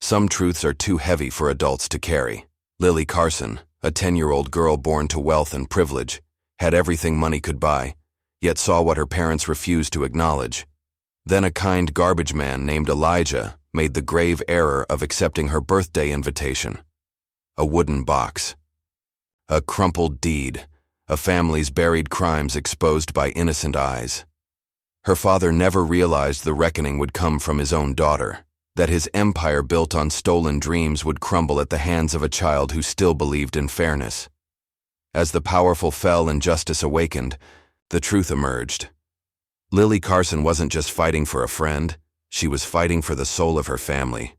Some truths are too heavy for adults to carry. Lily Carson, a 10-year-old girl born to wealth and privilege, had everything money could buy, yet saw what her parents refused to acknowledge. Then a kind garbage man named Elijah made the grave error of accepting her birthday invitation. A wooden box. A crumpled deed, a family's buried crimes exposed by innocent eyes. Her father never realized the reckoning would come from his own daughter, that his empire built on stolen dreams would crumble at the hands of a child who still believed in fairness. As the powerful fell and justice awakened, the truth emerged. Lily Carson wasn't just fighting for a friend, she was fighting for the soul of her family.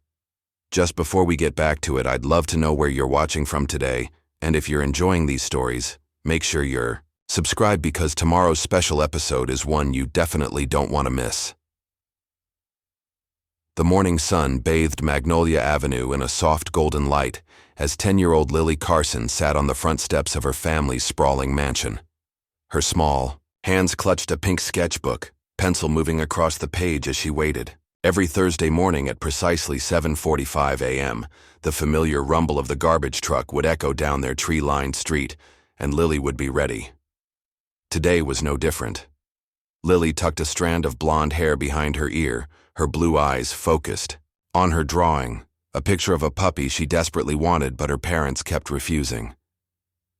Just before we get back to it, I'd love to know where you're watching from today, and if you're enjoying these stories, make sure you're subscribed because tomorrow's special episode is one you definitely don't want to miss. The morning sun bathed Magnolia Avenue in a soft golden light as 10-year-old Lily Carson sat on the front steps of her family's sprawling mansion. Her small hands clutched a pink sketchbook, pencil moving across the page as she waited. Every Thursday morning at precisely 7:45 a.m., the familiar rumble of the garbage truck would echo down their tree-lined street, and Lily would be ready. Today was no different. Lily tucked a strand of blonde hair behind her ear, her blue eyes focused. On her drawing, a picture of a puppy she desperately wanted but her parents kept refusing.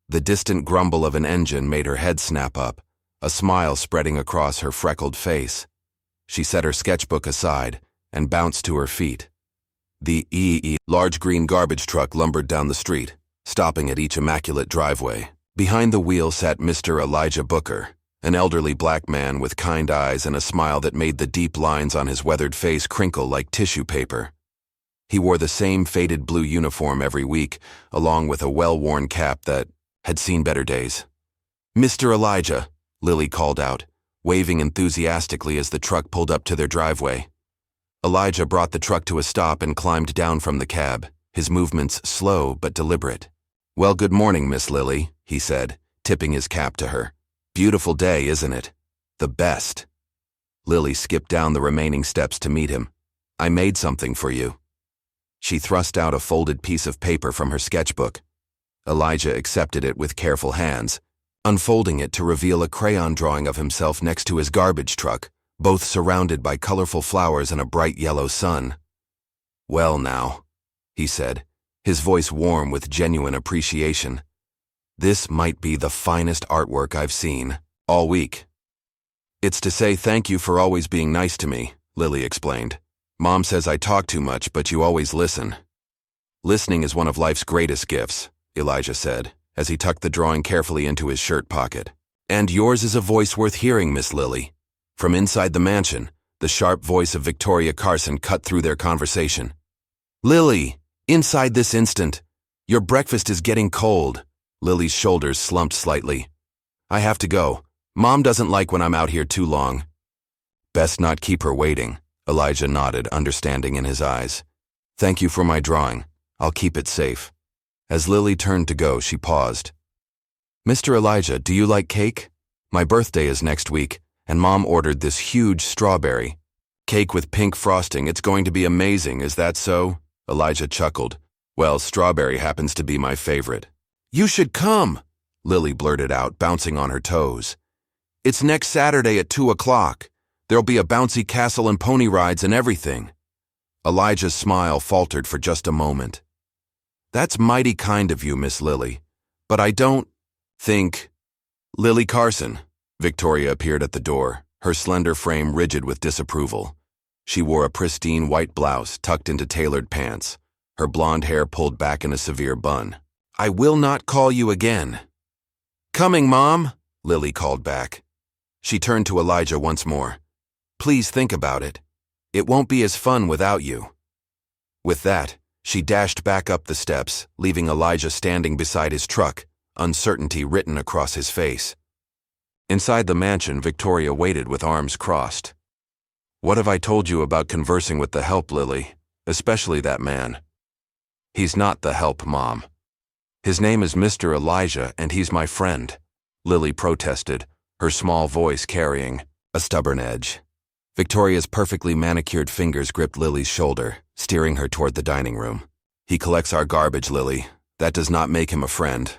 The distant grumble of an engine made her head snap up, a smile spreading across her freckled face. She set her sketchbook aside and bounced to her feet. The large green garbage truck lumbered down the street, stopping at each immaculate driveway. Behind the wheel sat Mr. Elijah Booker, an elderly black man with kind eyes and a smile that made the deep lines on his weathered face crinkle like tissue paper. He wore the same faded blue uniform every week, along with a well-worn cap that had seen better days. "Mr. Elijah," Lily called out, waving enthusiastically as the truck pulled up to their driveway. Elijah brought the truck to a stop and climbed down from the cab, his movements slow but deliberate. "Well, good morning, Miss Lily," he said, tipping his cap to her. "Beautiful day, isn't it? The best." Lily skipped down the remaining steps to meet him. "I made something for you." She thrust out a folded piece of paper from her sketchbook. Elijah accepted it with careful hands, unfolding it to reveal a crayon drawing of himself next to his garbage truck, both surrounded by colorful flowers and a bright yellow sun. "Well now," he said, his voice warm with genuine appreciation. "This might be the finest artwork I've seen all week." "It's to say thank you for always being nice to me," Lily explained. "Mom says I talk too much, but you always listen." "Listening is one of life's greatest gifts," Elijah said, as he tucked the drawing carefully into his shirt pocket. "And yours is a voice worth hearing, Miss Lily." From inside the mansion, the sharp voice of Victoria Carson cut through their conversation. "Lily, inside this instant. Your breakfast is getting cold." Lily's shoulders slumped slightly. "I have to go. Mom doesn't like when I'm out here too long." "Best not keep her waiting," Elijah nodded, understanding in his eyes. "Thank you for my drawing. I'll keep it safe." As Lily turned to go, she paused. "Mr. Elijah, do you like cake? My birthday is next week, and Mom ordered this huge strawberry cake with pink frosting. It's going to be amazing, is that so?" Elijah chuckled. "Well, strawberry happens to be my favorite." "You should come," Lily blurted out, bouncing on her toes. "It's next Saturday at 2 o'clock. There'll be a bouncy castle and pony rides and everything." Elijah's smile faltered for just a moment. "That's mighty kind of you, Miss Lily, but I don't think—" "Lily Carson." Victoria appeared at the door, her slender frame rigid with disapproval. She wore a pristine white blouse tucked into tailored pants, her blonde hair pulled back in a severe bun. "I will not call you again." "Coming, Mom," Lily called back. She turned to Elijah once more. "Please think about it. It won't be as fun without you." With that, she dashed back up the steps, leaving Elijah standing beside his truck, uncertainty written across his face. Inside the mansion, Victoria waited with arms crossed. "What have I told you about conversing with the help, Lily? Especially that man." "He's not the help, Mom. His name is Mr. Elijah, and he's my friend," Lily protested, her small voice carrying a stubborn edge. Victoria's perfectly manicured fingers gripped Lily's shoulder, steering her toward the dining room. He collects our garbage, Lily. That does not make him a friend.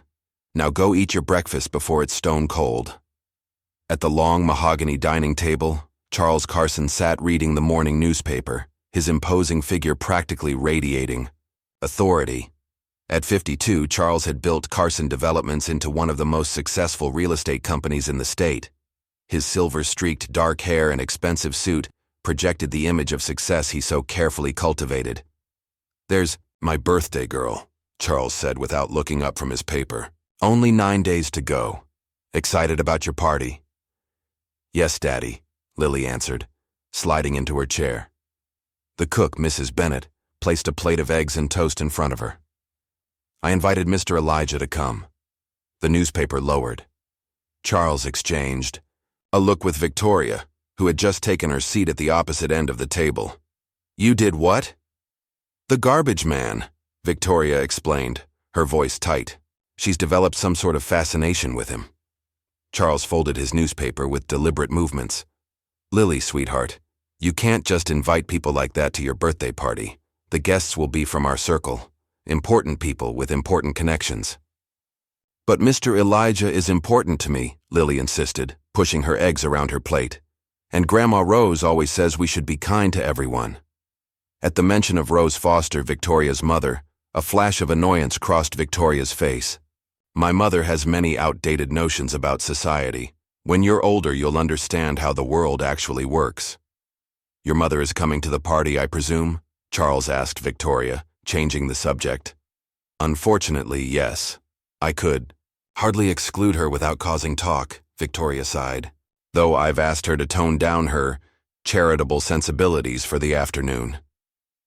Now go eat your breakfast before it's stone cold. At the long mahogany dining table, Charles Carson sat reading the morning newspaper, his imposing figure practically radiating authority. At 52, Charles had built Carson Developments into one of the most successful real estate companies in the state. His silver-streaked dark hair and expensive suit projected the image of success he so carefully cultivated. "There's my birthday girl," Charles said without looking up from his paper. "Only 9 days to go. Excited about your party?" "Yes, Daddy," Lily answered, sliding into her chair. The cook, Mrs. Bennett, placed a plate of eggs and toast in front of her. "I invited Mr. Elijah to come." The newspaper lowered. Charles exchanged a look with Victoria, who had just taken her seat at the opposite end of the table. "You did what?" "The garbage man," Victoria explained, her voice tight. "She's developed some sort of fascination with him." Charles folded his newspaper with deliberate movements. "Lily, sweetheart, you can't just invite people like that to your birthday party. The guests will be from our circle, important people with important connections." "But Mr. Elijah is important to me," Lily insisted, pushing her eggs around her plate. "And Grandma Rose always says we should be kind to everyone." At the mention of Rose Foster, Victoria's mother, a flash of annoyance crossed Victoria's face. "My mother has many outdated notions about society. When you're older, you'll understand how the world actually works." "Your mother is coming to the party, I presume?" Charles asked Victoria, changing the subject. "Unfortunately, yes. I could hardly exclude her without causing talk," Victoria sighed, "though I've asked her to tone down her charitable sensibilities for the afternoon."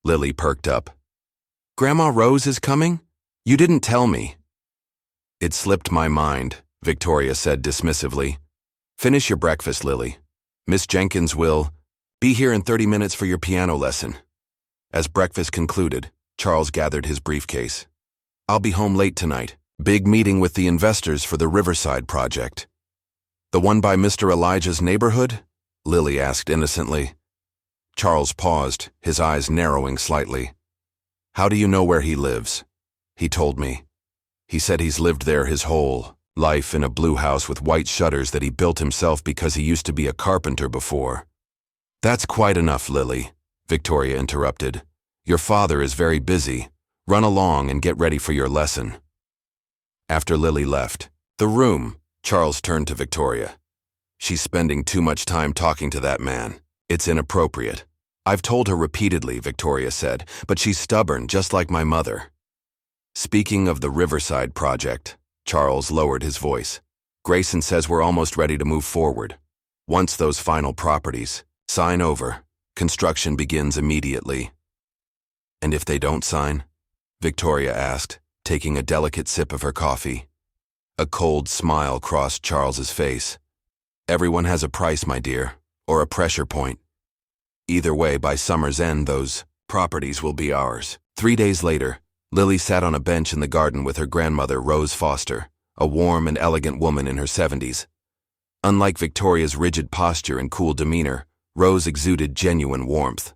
Lily perked up. "Grandma Rose is coming? You didn't tell me." "It slipped my mind," Victoria said dismissively. "Finish your breakfast, Lily. Miss Jenkins will be here in 30 minutes for your piano lesson." As breakfast concluded, Charles gathered his briefcase. "I'll be home late tonight. Big meeting with the investors for the Riverside project." "The one by Mr. Elijah's neighborhood?" Lily asked innocently. Charles paused, his eyes narrowing slightly. "How do you know where he lives?" "He told me. He said he's lived there his whole life in a blue house with white shutters that he built himself because he used to be a carpenter before." "That's quite enough, Lily," Victoria interrupted. "Your father is very busy. Run along and get ready for your lesson." After Lily left the room, Charles turned to Victoria. "She's spending too much time talking to that man. It's inappropriate." "I've told her repeatedly," Victoria said, "but she's stubborn, just like my mother." "Speaking of the Riverside project," Charles lowered his voice, "Grayson says we're almost ready to move forward. Once those final properties sign over, construction begins immediately." "And if they don't sign?" Victoria asked, taking a delicate sip of her coffee. A cold smile crossed Charles's face. "Everyone has a price, my dear, or a pressure point. Either way, by summer's end, those properties will be ours." 3 days later, Lily sat on a bench in the garden with her grandmother, Rose Foster, a warm and elegant woman in her 70s. Unlike Victoria's rigid posture and cool demeanor, Rose exuded genuine warmth.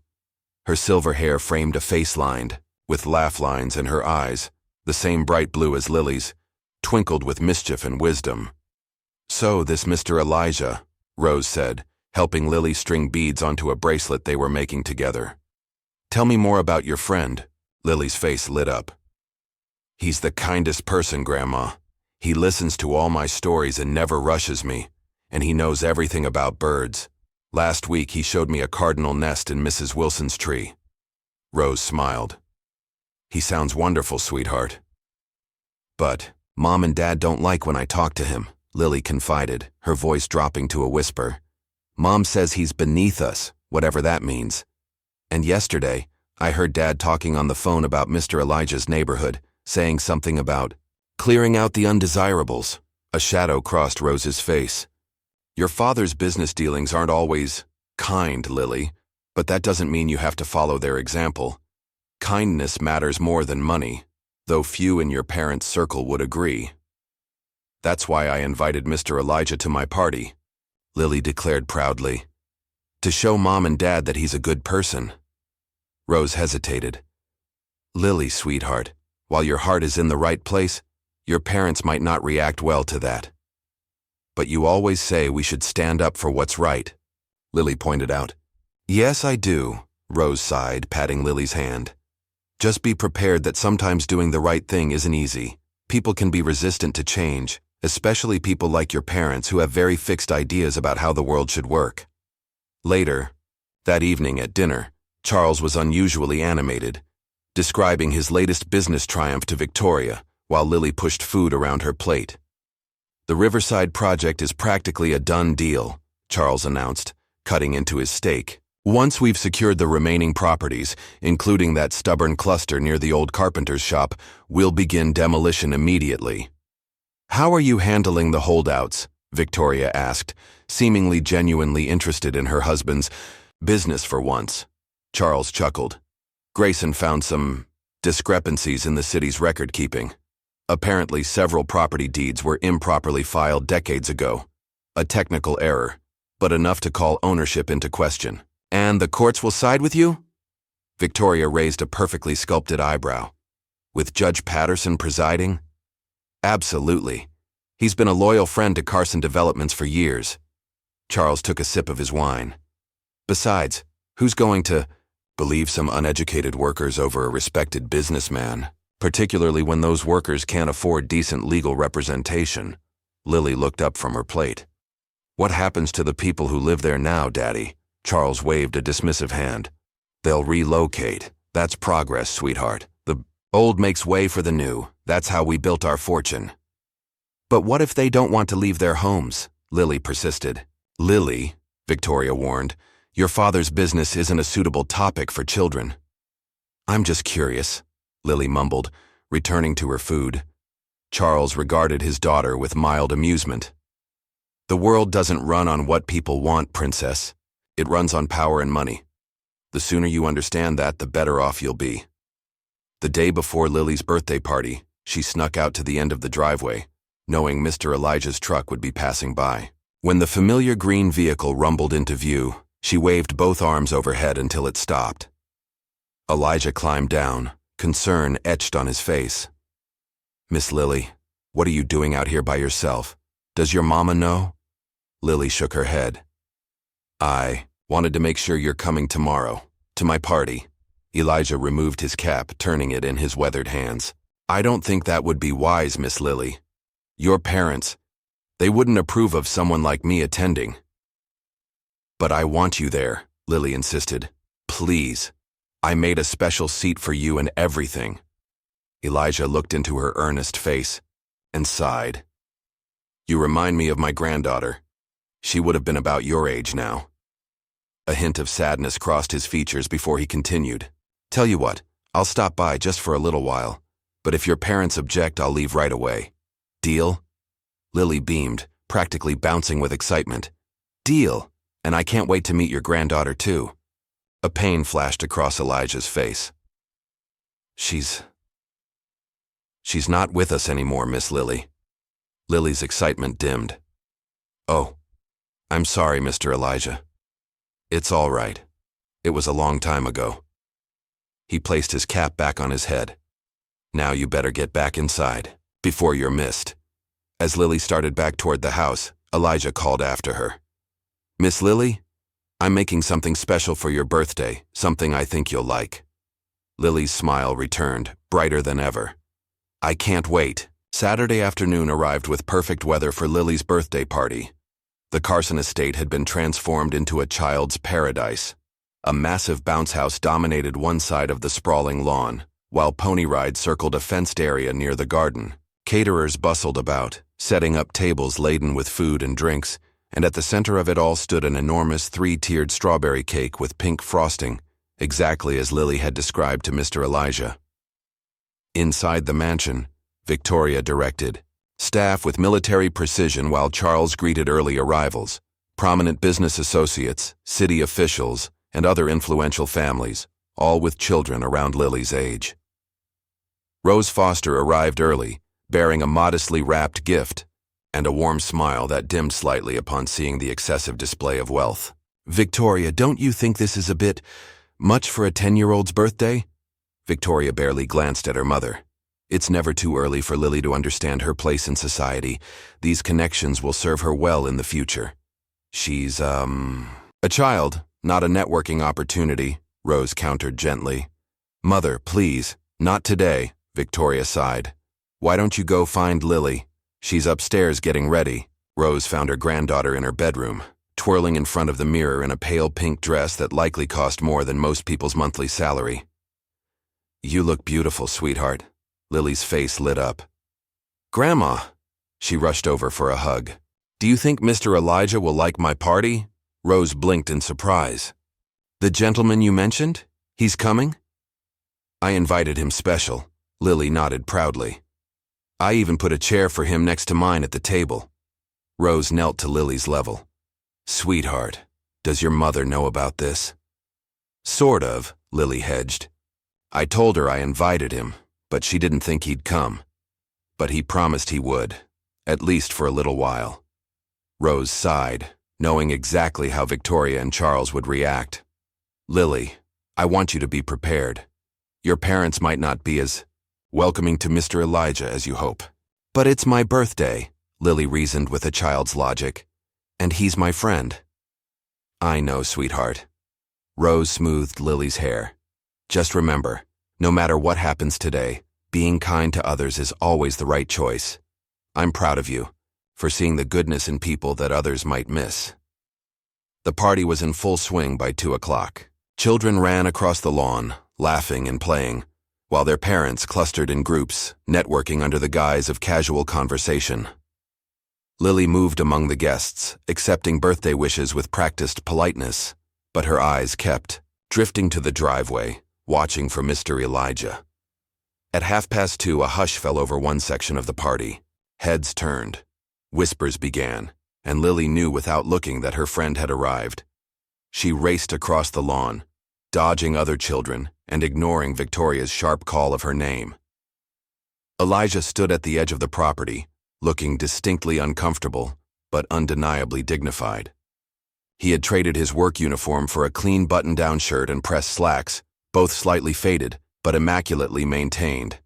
Her silver hair framed a face lined with laugh lines, and her eyes, the same bright blue as Lily's, twinkled with mischief and wisdom. "So this Mr. Elijah," Rose said, helping Lily string beads onto a bracelet they were making together. "Tell me more about your friend." Lily's face lit up. "He's the kindest person, Grandma. He listens to all my stories and never rushes me, and he knows everything about birds. Last week he showed me a cardinal nest in Mrs. Wilson's tree." Rose smiled. "He sounds wonderful, sweetheart." "But Mom and Dad don't like when I talk to him," Lily confided, her voice dropping to a whisper. "Mom says he's beneath us, whatever that means. And yesterday, I heard Dad talking on the phone about Mr. Elijah's neighborhood, saying something about clearing out the undesirables." A shadow crossed Rose's face. "Your father's business dealings aren't always kind, Lily, but that doesn't mean you have to follow their example. Kindness matters more than money, though few in your parents' circle would agree." "That's why I invited Mr. Elijah to my party," Lily declared proudly. To show Mom and Dad that he's a good person. Rose hesitated. Lily, sweetheart, while your heart is in the right place, your parents might not react well to that. But you always say we should stand up for what's right, Lily pointed out. Yes, I do, Rose sighed, patting Lily's hand. Just be prepared that sometimes doing the right thing isn't easy. People can be resistant to change, especially people like your parents who have very fixed ideas about how the world should work. Later, that evening at dinner, Charles was unusually animated, describing his latest business triumph to Victoria, while Lily pushed food around her plate. The Riverside project is practically a done deal, Charles announced, cutting into his steak. Once we've secured the remaining properties, including that stubborn cluster near the old carpenter's shop, we'll begin demolition immediately. How are you handling the holdouts? Victoria asked, seemingly genuinely interested in her husband's business for once. Charles chuckled. Grayson found some discrepancies in the city's record-keeping. Apparently, several property deeds were improperly filed decades ago. A technical error, but enough to call ownership into question. And the courts will side with you? Victoria raised a perfectly sculpted eyebrow. With Judge Patterson presiding? Absolutely. He's been a loyal friend to Carson Developments for years. Charles took a sip of his wine. Besides, who's going to believe some uneducated workers over a respected businessman, particularly when those workers can't afford decent legal representation? Lily looked up from her plate. What happens to the people who live there now, Daddy? Charles waved a dismissive hand. They'll relocate. That's progress, sweetheart. The old makes way for the new. That's how we built our fortune. But what if they don't want to leave their homes? Lily persisted. Lily, Victoria warned, your father's business isn't a suitable topic for children. I'm just curious, Lily mumbled, returning to her food. Charles regarded his daughter with mild amusement. The world doesn't run on what people want, Princess. It runs on power and money. The sooner you understand that, the better off you'll be. The day before Lily's birthday party, she snuck out to the end of the driveway, knowing Mr. Elijah's truck would be passing by. When the familiar green vehicle rumbled into view, she waved both arms overhead until it stopped. Elijah climbed down, concern etched on his face. Miss Lily, what are you doing out here by yourself? Does your mama know? Lily shook her head. I wanted to make sure you're coming tomorrow, to my party. Elijah removed his cap, turning it in his weathered hands. I don't think that would be wise, Miss Lily. Your parents, they wouldn't approve of someone like me attending. But I want you there, Lily insisted. Please. I made a special seat for you and everything. Elijah looked into her earnest face and sighed. You remind me of my granddaughter. She would have been about your age now. A hint of sadness crossed his features before he continued. Tell you what, I'll stop by just for a little while, but if your parents object, I'll leave right away. Deal? Lily beamed, practically bouncing with excitement. Deal, and I can't wait to meet your granddaughter too. A pain flashed across Elijah's face. She's not with us anymore, Miss Lily. Lily's excitement dimmed. Oh, I'm sorry, Mr. Elijah. It's all right. It was a long time ago. He placed his cap back on his head. Now you better get back inside, before you're missed. As Lily started back toward the house, Elijah called after her. Miss Lily, I'm making something special for your birthday, something I think you'll like. Lily's smile returned, brighter than ever. I can't wait. Saturday afternoon arrived with perfect weather for Lily's birthday party. The Carson estate had been transformed into a child's paradise. A massive bounce house dominated one side of the sprawling lawn, while pony rides circled a fenced area near the garden. Caterers bustled about, setting up tables laden with food and drinks, and at the center of it all stood an enormous three-tiered strawberry cake with pink frosting, exactly as Lily had described to Mr. Elijah. Inside the mansion, Victoria directed, staff with military precision while Charles greeted early arrivals, prominent business associates, city officials, and other influential families, all with children around Lily's age. Rose Foster arrived early, bearing a modestly wrapped gift, and a warm smile that dimmed slightly upon seeing the excessive display of wealth. Victoria, don't you think this is a bit much for a 10-year-old's birthday? Victoria barely glanced at her mother. It's never too early for Lily to understand her place in society. These connections will serve her well in the future. She's, a child, not a networking opportunity, Rose countered gently. Mother, please, not today, Victoria sighed. Why don't you go find Lily? She's upstairs getting ready. Rose found her granddaughter in her bedroom, twirling in front of the mirror in a pale pink dress that likely cost more than most people's monthly salary. You look beautiful, sweetheart. Lily's face lit up. Grandma! She rushed over for a hug. Do you think Mr. Elijah will like my party? Rose blinked in surprise. The gentleman you mentioned? He's coming? I invited him special. Lily nodded proudly. I even put a chair for him next to mine at the table. Rose knelt to Lily's level. Sweetheart, does your mother know about this? Sort of, Lily hedged. I told her I invited him, but she didn't think he'd come. But he promised he would, at least for a little while. Rose sighed, knowing exactly how Victoria and Charles would react. Lily, I want you to be prepared. Your parents might not be as welcoming to Mr. Elijah as you hope. But it's my birthday, Lily reasoned with a child's logic. And he's my friend. I know, sweetheart. Rose smoothed Lily's hair. Just remember, no matter what happens today, being kind to others is always the right choice. I'm proud of you for seeing the goodness in people that others might miss. The party was in full swing by 2 o'clock. Children ran across the lawn, laughing and playing, while their parents clustered in groups, networking under the guise of casual conversation. Lily moved among the guests, accepting birthday wishes with practiced politeness, but her eyes kept drifting to the driveway, watching for Mr. Elijah. At 2:30, a hush fell over one section of the party. Heads turned. Whispers began, and Lily knew without looking that her friend had arrived. She raced across the lawn, dodging other children and ignoring Victoria's sharp call of her name. Elijah stood at the edge of the property, looking distinctly uncomfortable, but undeniably dignified. He had traded his work uniform for a clean button-down shirt and pressed slacks, both slightly faded, but immaculately maintained.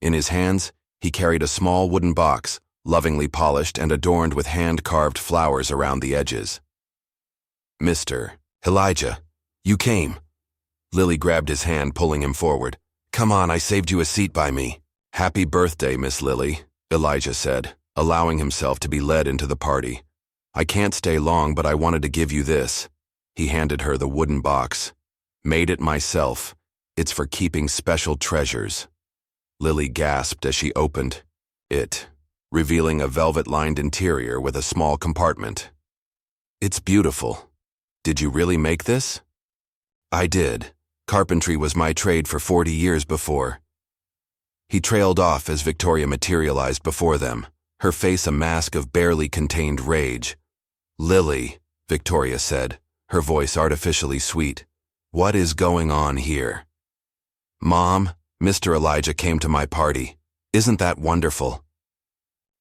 In his hands, he carried a small wooden box, lovingly polished and adorned with hand-carved flowers around the edges. Mr. Elijah, you came. Lily grabbed his hand, pulling him forward. Come on, I saved you a seat by me. Happy birthday, Miss Lily, Elijah said, allowing himself to be led into the party. I can't stay long, but I wanted to give you this. He handed her the wooden box. Made it myself. It's for keeping special treasures. Lily gasped as she opened it, revealing a velvet-lined interior with a small compartment. It's beautiful. Did you really make this? I did. Carpentry was my trade for 40 years before. He trailed off as Victoria materialized before them, her face a mask of barely contained rage. Lily, Victoria said, her voice artificially sweet. What is going on here? Mom, Mr. Elijah came to my party. Isn't that wonderful?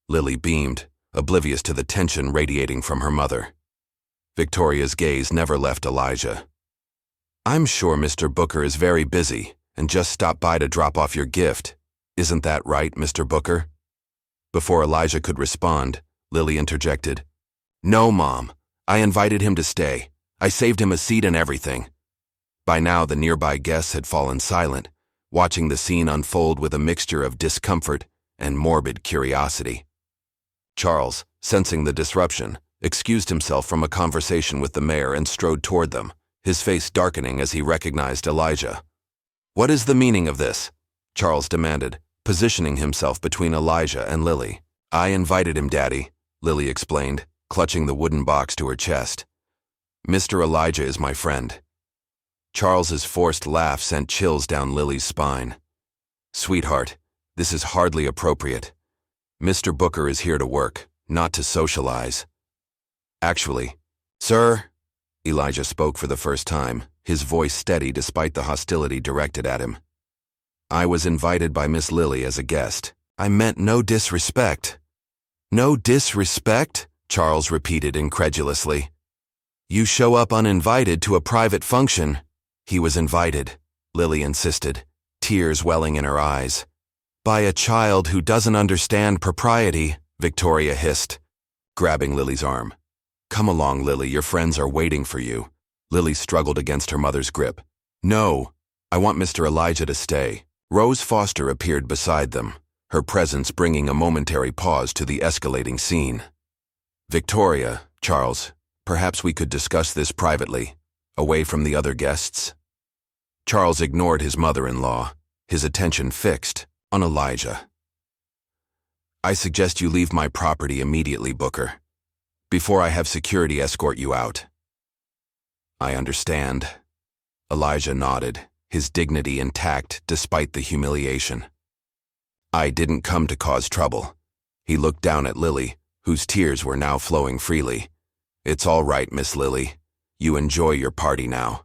Lily beamed, oblivious to the tension radiating from her mother. Victoria's gaze never left Elijah. I'm sure Mr. Booker is very busy and just stopped by to drop off your gift. Isn't that right, Mr. Booker? Before Elijah could respond, Lily interjected. No, Mom. I invited him to stay. I saved him a seat and everything. By now, the nearby guests had fallen silent, watching the scene unfold with a mixture of discomfort and morbid curiosity. Charles, sensing the disruption, excused himself from a conversation with the mayor and strode toward them, his face darkening as he recognized Elijah. What is the meaning of this? Charles demanded, positioning himself between Elijah and Lily. I invited him, Daddy, Lily explained, clutching the wooden box to her chest. Mr. Elijah is my friend. Charles's forced laugh sent chills down Lily's spine. Sweetheart, this is hardly appropriate. Mr. Booker is here to work, not to socialize. Actually, sir, Elijah spoke for the first time, his voice steady despite the hostility directed at him. I was invited by Miss Lily as a guest. I meant no disrespect. No disrespect? Charles repeated incredulously. You show up uninvited to a private function. He was invited, Lily insisted, tears welling in her eyes. By a child who doesn't understand propriety, Victoria hissed, grabbing Lily's arm. Come along, Lily, your friends are waiting for you. Lily struggled against her mother's grip. No, I want Mr. Elijah to stay. Rose Foster appeared beside them, her presence bringing a momentary pause to the escalating scene. Victoria, Charles, perhaps we could discuss this privately, away from the other guests. Charles ignored his mother-in-law, his attention fixed on Elijah. I suggest you leave my property immediately, Booker, before I have security escort you out. I understand. Elijah nodded, his dignity intact despite the humiliation. I didn't come to cause trouble. He looked down at Lily, whose tears were now flowing freely. It's all right, Miss Lily. You enjoy your party now.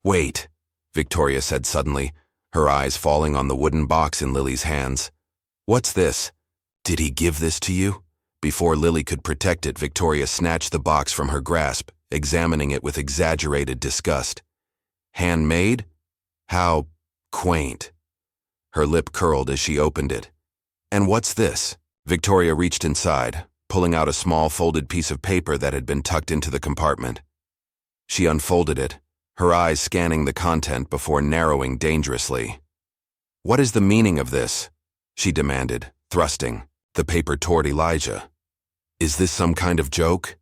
Wait, Victoria said suddenly, her eyes falling on the wooden box in Lily's hands. What's this? Did he give this to you? Before Lily could protect it, Victoria snatched the box from her grasp, examining it with exaggerated disgust. Handmade? How quaint. Her lip curled as she opened it. And what's this? Victoria reached inside, pulling out a small folded piece of paper that had been tucked into the compartment. She unfolded it, her eyes scanning the content before narrowing dangerously. What is the meaning of this? She demanded, thrusting the paper toward Elijah. Is this some kind of joke?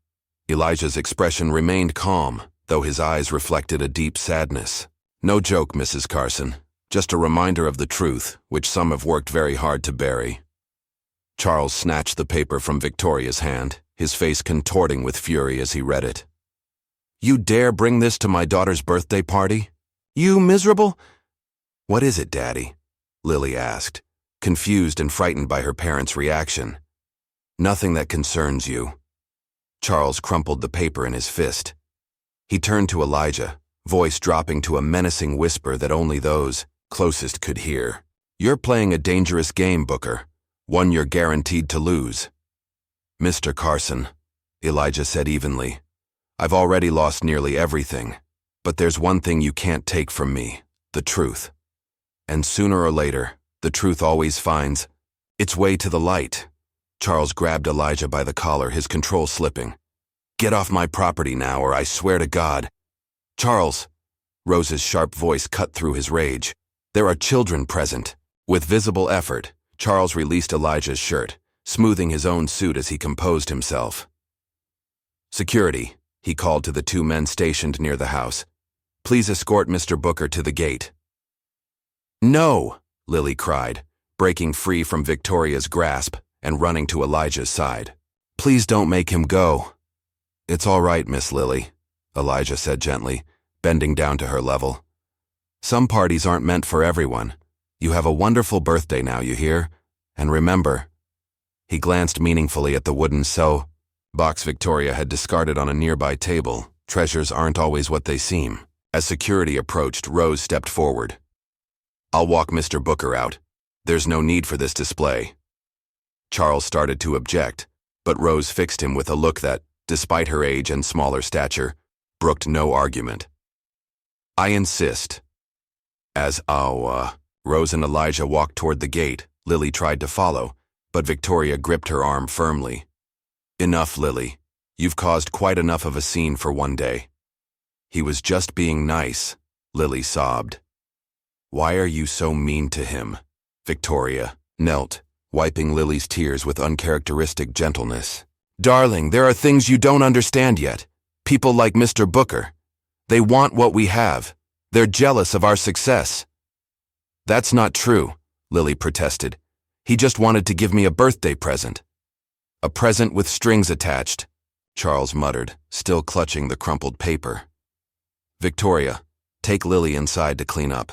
Elijah's expression remained calm, though his eyes reflected a deep sadness. No joke, Mrs. Carson. Just a reminder of the truth, which some have worked very hard to bury. Charles snatched the paper from Victoria's hand, his face contorting with fury as he read it. You dare bring this to my daughter's birthday party? You miserable? What is it, Daddy? Lily asked, confused and frightened by her parents' reaction. Nothing that concerns you. Charles crumpled the paper in his fist. He turned to Elijah, voice dropping to a menacing whisper that only those closest could hear. You're playing a dangerous game, Booker, one you're guaranteed to lose. Mr. Carson, Elijah said evenly, I've already lost nearly everything, but there's one thing you can't take from me, the truth. And sooner or later, the truth always finds its way to the light. Charles grabbed Elijah by the collar, his control slipping. Get off my property now, or I swear to God. Charles, Rose's sharp voice cut through his rage. There are children present. With visible effort, Charles released Elijah's shirt, smoothing his own suit as he composed himself. Security, he called to the two men stationed near the house. Please escort Mr. Booker to the gate. No, Lily cried, breaking free from Victoria's grasp and running to Elijah's side. Please don't make him go. It's all right, Miss Lily, Elijah said gently, bending down to her level. Some parties aren't meant for everyone. You have a wonderful birthday now, you hear? And remember. He glanced meaningfully at the wooden box Victoria had discarded on a nearby table. Treasures aren't always what they seem. As security approached, Rose stepped forward. I'll walk Mr. Booker out. There's no need for this display. Charles started to object, but Rose fixed him with a look that, despite her age and smaller stature, brooked no argument. I insist. As Rose and Elijah walked toward the gate, Lily tried to follow, but Victoria gripped her arm firmly. Enough, Lily. You've caused quite enough of a scene for one day. He was just being nice, Lily sobbed. Why are you so mean to him? Victoria knelt, wiping Lily's tears with uncharacteristic gentleness. Darling, there are things you don't understand yet. People like Mr. Booker. They want what we have. They're jealous of our success. That's not true, Lily protested. He just wanted to give me a birthday present. A present with strings attached, Charles muttered, still clutching the crumpled paper. Victoria, take Lily inside to clean up.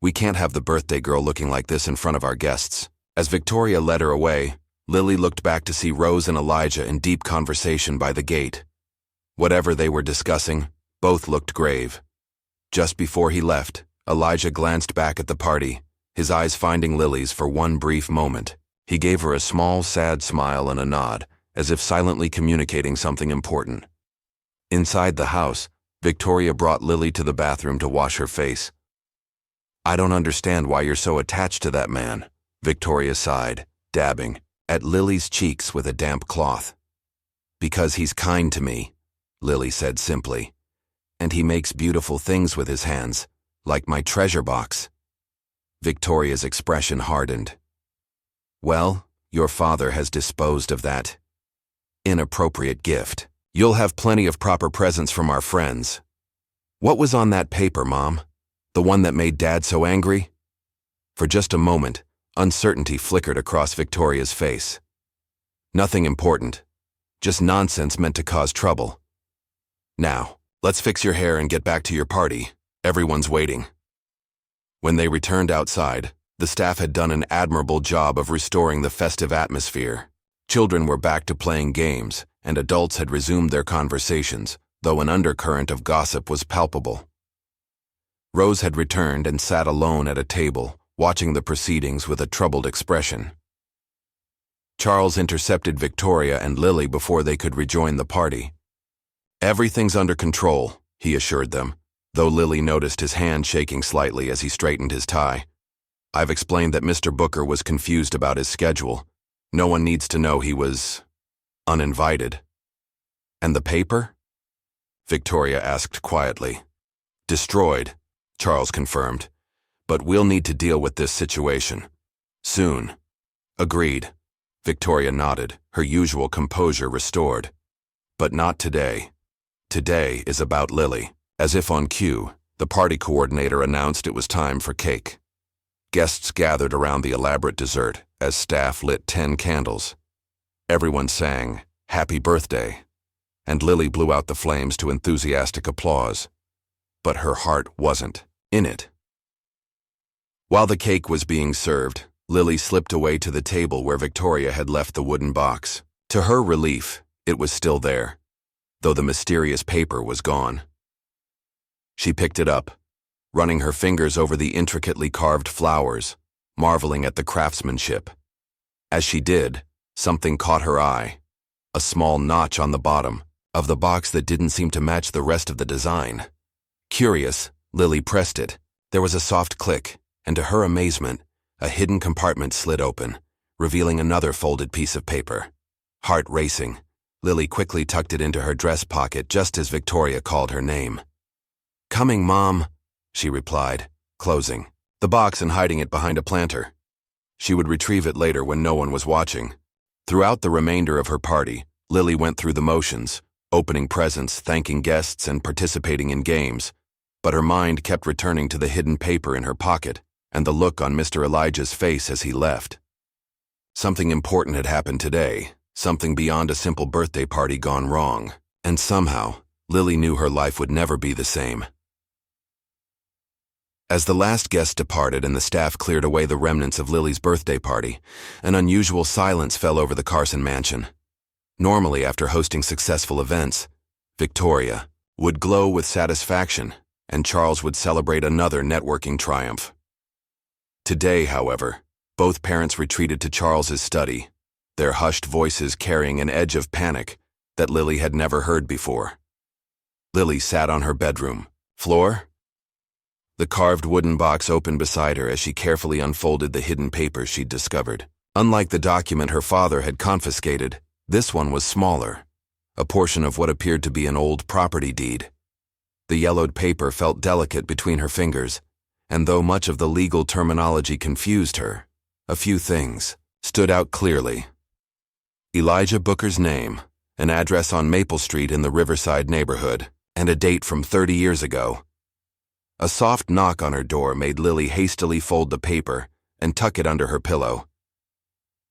We can't have the birthday girl looking like this in front of our guests. As Victoria led her away, Lily looked back to see Rose and Elijah in deep conversation by the gate. Whatever they were discussing, both looked grave. Just before he left, Elijah glanced back at the party, his eyes finding Lily's for one brief moment. He gave her a small, sad smile and a nod, as if silently communicating something important. Inside the house, Victoria brought Lily to the bathroom to wash her face. "I don't understand why you're so attached to that man," Victoria sighed, dabbing at Lily's cheeks with a damp cloth. "Because he's kind to me," Lily said simply. "And he makes beautiful things with his hands, like my treasure box." Victoria's expression hardened. "Well, your father has disposed of that inappropriate gift. You'll have plenty of proper presents from our friends. What was on that paper, Mom? The one that made Dad so angry?" For just a moment, uncertainty flickered across Victoria's face. "Nothing important. Just nonsense meant to cause trouble. Now, let's fix your hair and get back to your party. Everyone's waiting." When they returned outside, the staff had done an admirable job of restoring the festive atmosphere. Children were back to playing games, and adults had resumed their conversations, though an undercurrent of gossip was palpable. Rose had returned and sat alone at a table, watching the proceedings with a troubled expression. Charles intercepted Victoria and Lily before they could rejoin the party. "Everything's under control," he assured them, though Lily noticed his hand shaking slightly as he straightened his tie. "I've explained that Mr. Booker was confused about his schedule. No one needs to know he was uninvited." "And the paper?" Victoria asked quietly. "Destroyed," Charles confirmed. "But we'll need to deal with this situation. Soon." "Agreed." Victoria nodded, her usual composure restored. "But not today. Today is about Lily." As if on cue, the party coordinator announced it was time for cake. Guests gathered around the elaborate dessert as staff lit 10 candles. Everyone sang, "Happy Birthday," and Lily blew out the flames to enthusiastic applause. But her heart wasn't in it. While the cake was being served, Lily slipped away to the table where Victoria had left the wooden box. To her relief, it was still there, though the mysterious paper was gone. She picked it up, running her fingers over the intricately carved flowers, marveling at the craftsmanship. As she did, something caught her eye, a small notch on the bottom of the box that didn't seem to match the rest of the design. Curious, Lily pressed it. There was a soft click, and to her amazement, a hidden compartment slid open, revealing another folded piece of paper. Heart racing, Lily quickly tucked it into her dress pocket just as Victoria called her name. "Coming, Mom," she replied, closing the box and hiding it behind a planter. She would retrieve it later when no one was watching. Throughout the remainder of her party, Lily went through the motions, opening presents, thanking guests, and participating in games, but her mind kept returning to the hidden paper in her pocket and the look on Mr. Elijah's face as he left. Something important had happened today, something beyond a simple birthday party gone wrong, and somehow, Lily knew her life would never be the same. As the last guest departed and the staff cleared away the remnants of Lily's birthday party, an unusual silence fell over the Carson mansion. Normally, after hosting successful events, Victoria would glow with satisfaction, and Charles would celebrate another networking triumph. Today, however, both parents retreated to Charles's study, their hushed voices carrying an edge of panic that Lily had never heard before. Lily sat on her bedroom floor. The carved wooden box opened beside her as she carefully unfolded the hidden papers she'd discovered. Unlike the document her father had confiscated, this one was smaller, a portion of what appeared to be an old property deed. The yellowed paper felt delicate between her fingers, and though much of the legal terminology confused her, a few things stood out clearly. Elijah Booker's name, an address on Maple Street in the Riverside neighborhood, and a date from 30 years ago. A soft knock on her door made Lily hastily fold the paper and tuck it under her pillow.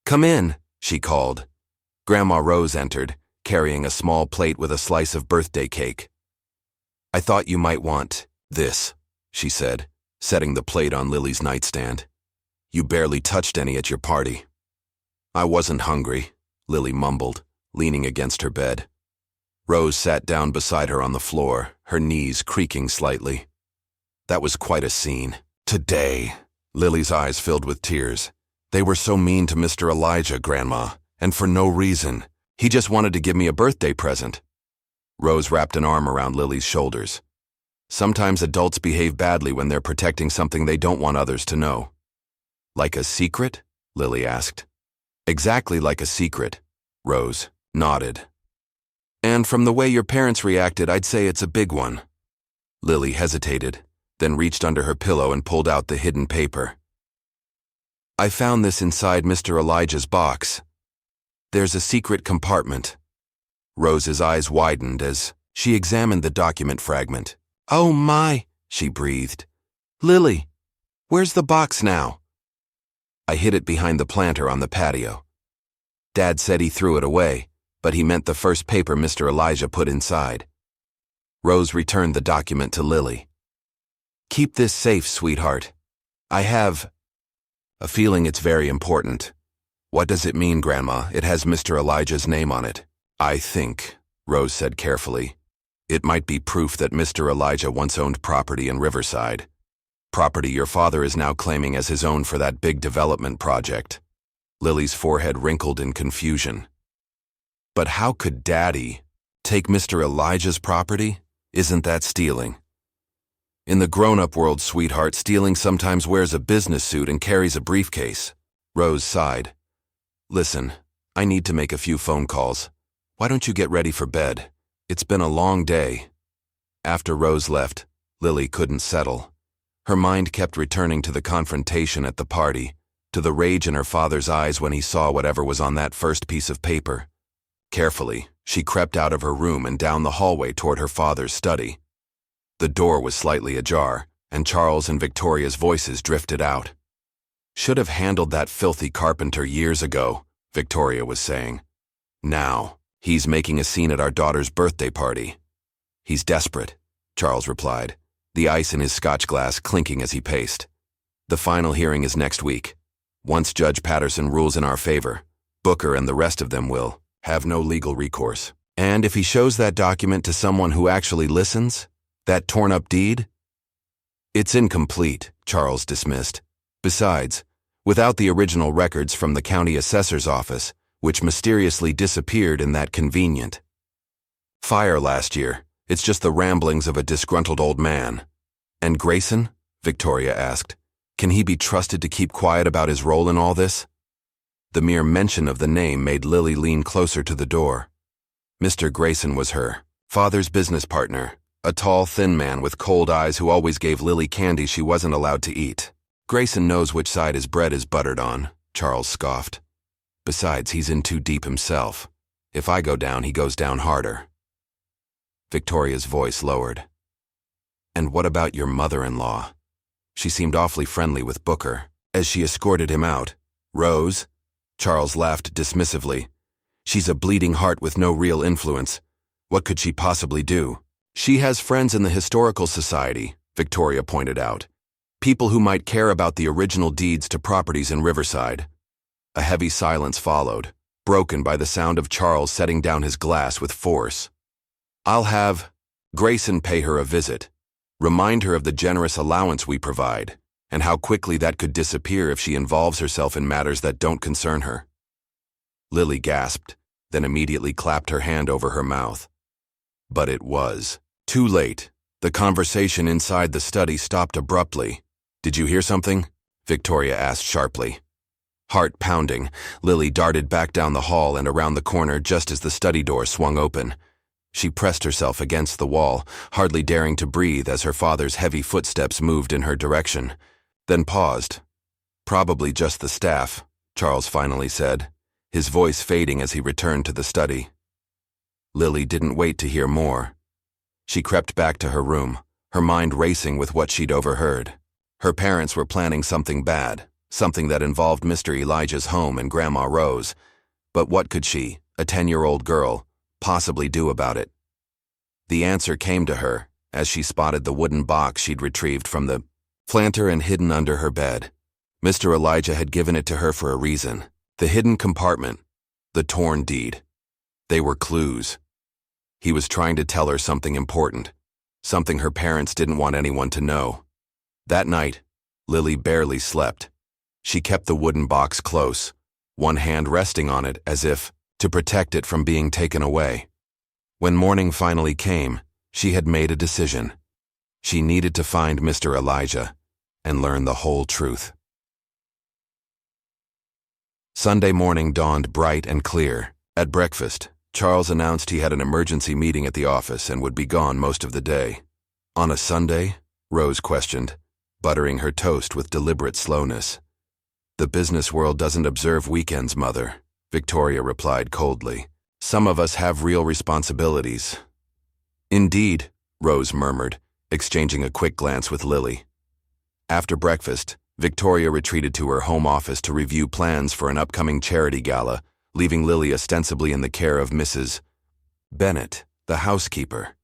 "Come in," she called. Grandma Rose entered, carrying a small plate with a slice of birthday cake. "I thought you might want this," she said, setting the plate on Lily's nightstand. "You barely touched any at your party." "I wasn't hungry," Lily mumbled, leaning against her bed. Rose sat down beside her on the floor, her knees creaking slightly. "That was quite a scene. Today." Lily's eyes filled with tears. "They were so mean to Mr. Elijah, Grandma, and for no reason. He just wanted to give me a birthday present." Rose wrapped an arm around Lily's shoulders. Sometimes adults behave badly when they're protecting something they don't want others to know. Like a secret? Lily asked. Exactly like a secret, Rose nodded. And from the way your parents reacted, I'd say it's a big one. Lily hesitated, then reached under her pillow and pulled out the hidden paper. I found this inside Mr. Elijah's box. There's a secret compartment. Rose's eyes widened as she examined the document fragment. Oh my, she breathed. Lily, where's the box now? I hid it behind the planter on the patio. Dad said he threw it away, but he meant the first paper Mr. Elijah put inside. Rose returned the document to Lily. Keep this safe, sweetheart. I have a feeling it's very important. What does it mean, Grandma? It has Mr. Elijah's name on it. I think, Rose said carefully, it might be proof that Mr. Elijah once owned property in Riverside. Property your father is now claiming as his own for that big development project. Lily's forehead wrinkled in confusion. But how could Daddy take Mr. Elijah's property? Isn't that stealing? In the grown-up world, sweetheart, stealing sometimes wears a business suit and carries a briefcase. Rose sighed. Listen, I need to make a few phone calls. Why don't you get ready for bed? It's been a long day. After Rose left, Lily couldn't settle. Her mind kept returning to the confrontation at the party, to the rage in her father's eyes when he saw whatever was on that first piece of paper. Carefully, she crept out of her room and down the hallway toward her father's study. The door was slightly ajar, and Charles and Victoria's voices drifted out. Should have handled that filthy carpenter years ago, Victoria was saying. Now, he's making a scene at our daughter's birthday party. He's desperate, Charles replied, the ice in his scotch glass clinking as he paced. The final hearing is next week. Once Judge Patterson rules in our favor, Booker and the rest of them will have no legal recourse. And if he shows that document to someone who actually listens, that torn-up deed? It's incomplete, Charles dismissed. Besides, without the original records from the county assessor's office, which mysteriously disappeared in that convenient fire last year, it's just the ramblings of a disgruntled old man. And Grayson? Victoria asked. Can he be trusted to keep quiet about his role in all this? The mere mention of the name made Lily lean closer to the door. Mr. Grayson was her father's business partner, a tall, thin man with cold eyes who always gave Lily candy she wasn't allowed to eat. Grayson knows which side his bread is buttered on, Charles scoffed. Besides, he's in too deep himself. If I go down, he goes down harder. Victoria's voice lowered. And what about your mother-in-law? She seemed awfully friendly with Booker as she escorted him out. Rose? Charles laughed dismissively. She's a bleeding heart with no real influence. What could she possibly do? She has friends in the Historical Society, Victoria pointed out. People who might care about the original deeds to properties in Riverside. A heavy silence followed, broken by the sound of Charles setting down his glass with force. I'll have Grayson pay her a visit. Remind her of the generous allowance we provide, and how quickly that could disappear if she involves herself in matters that don't concern her. Lily gasped, then immediately clapped her hand over her mouth. But it was too late. The conversation inside the study stopped abruptly. Did you hear something? Victoria asked sharply. Heart pounding, Lily darted back down the hall and around the corner just as the study door swung open. She pressed herself against the wall, hardly daring to breathe as her father's heavy footsteps moved in her direction, then paused. Probably just the staff, Charles finally said, his voice fading as he returned to the study. Lily didn't wait to hear more. She crept back to her room, her mind racing with what she'd overheard. Her parents were planning something bad, something that involved Mr. Elijah's home and Grandma Rose. But what could she, a 10-year-old girl, possibly do about it? The answer came to her as she spotted the wooden box she'd retrieved from the planter and hidden under her bed. Mr. Elijah had given it to her for a reason. The hidden compartment, the torn deed. They were clues. He was trying to tell her something important, something her parents didn't want anyone to know. That night, Lily barely slept. She kept the wooden box close, one hand resting on it as if to protect it from being taken away. When morning finally came, she had made a decision. She needed to find Mr. Elijah and learn the whole truth. Sunday morning dawned bright and clear. At breakfast, Charles announced he had an emergency meeting at the office and would be gone most of the day. On a Sunday? Rose questioned, buttering her toast with deliberate slowness. The business world doesn't observe weekends, Mother, Victoria replied coldly. Some of us have real responsibilities. Indeed, Rose murmured, exchanging a quick glance with Lily. After breakfast, Victoria retreated to her home office to review plans for an upcoming charity gala, leaving Lily ostensibly in the care of Mrs. Bennett, the housekeeper.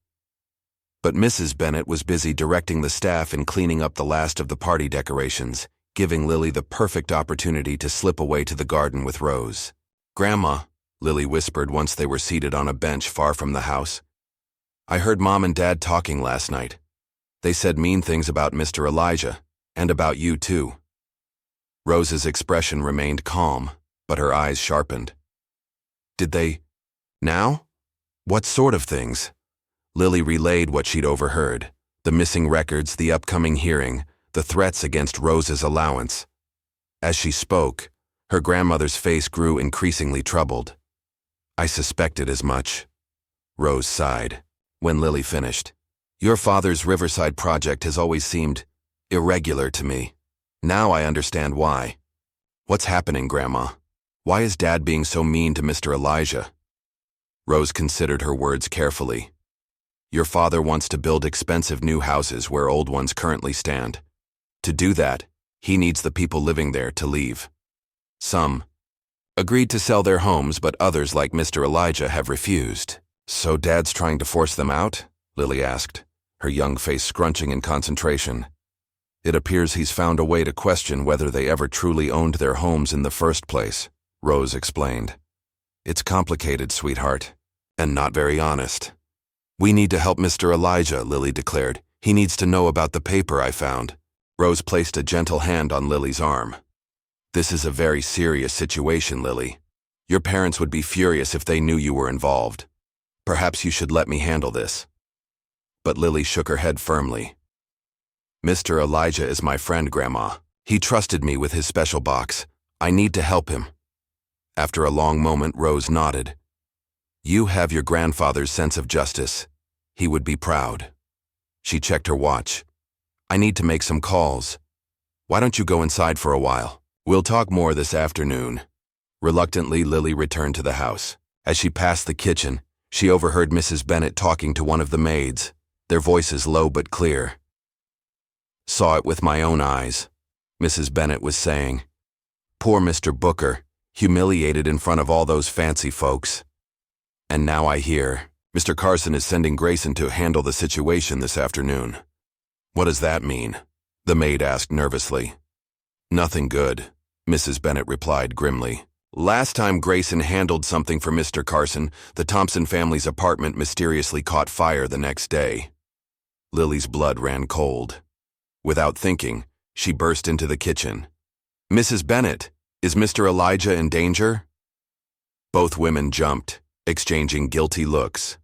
But Mrs. Bennett was busy directing the staff in cleaning up the last of the party decorations, giving Lily the perfect opportunity to slip away to the garden with Rose. "Grandma," Lily whispered once they were seated on a bench far from the house, "I heard Mom and Dad talking last night. They said mean things about Mr. Elijah, and about you too." Rose's expression remained calm, but her eyes sharpened. "Did they? Now? What sort of things?" Lily relayed what she'd overheard, the missing records, the upcoming hearing, the threats against Rose's allowance. As she spoke, her grandmother's face grew increasingly troubled. "I suspected as much," Rose sighed. When Lily finished, "Your father's Riverside project has always seemed irregular to me. Now I understand why. What's happening, Grandma? Why is Dad being so mean to Mr. Elijah?" Rose considered her words carefully. "Your father wants to build expensive new houses where old ones currently stand. To do that, he needs the people living there to leave. Some agreed to sell their homes, but others, like Mr. Elijah, have refused." "So Dad's trying to force them out?" Lily asked, her young face scrunching in concentration. "It appears he's found a way to question whether they ever truly owned their homes in the first place," Rose explained. "It's complicated, sweetheart, and not very honest." "We need to help Mr. Elijah," Lily declared. "He needs to know about the paper I found." Rose placed a gentle hand on Lily's arm. "This is a very serious situation, Lily. Your parents would be furious if they knew you were involved. Perhaps you should let me handle this." But Lily shook her head firmly. "Mr. Elijah is my friend, Grandma. He trusted me with his special box. I need to help him." After a long moment, Rose nodded. "You have your grandfather's sense of justice. He would be proud." She checked her watch. "I need to make some calls. Why don't you go inside for a while? We'll talk more this afternoon." Reluctantly, Lily returned to the house. As she passed the kitchen, she overheard Mrs. Bennett talking to one of the maids, their voices low but clear. "Saw it with my own eyes," Mrs. Bennett was saying. "Poor Mr. Booker, humiliated in front of all those fancy folks. And now I hear Mr. Carson is sending Grayson to handle the situation this afternoon." "What does that mean?" the maid asked nervously. "Nothing good," Mrs. Bennett replied grimly. "Last time Grayson handled something for Mr. Carson, the Thompson family's apartment mysteriously caught fire the next day." Lily's blood ran cold. Without thinking, she burst into the kitchen. "Mrs. Bennett, is Mr. Elijah in danger?" Both women jumped, exchanging guilty looks.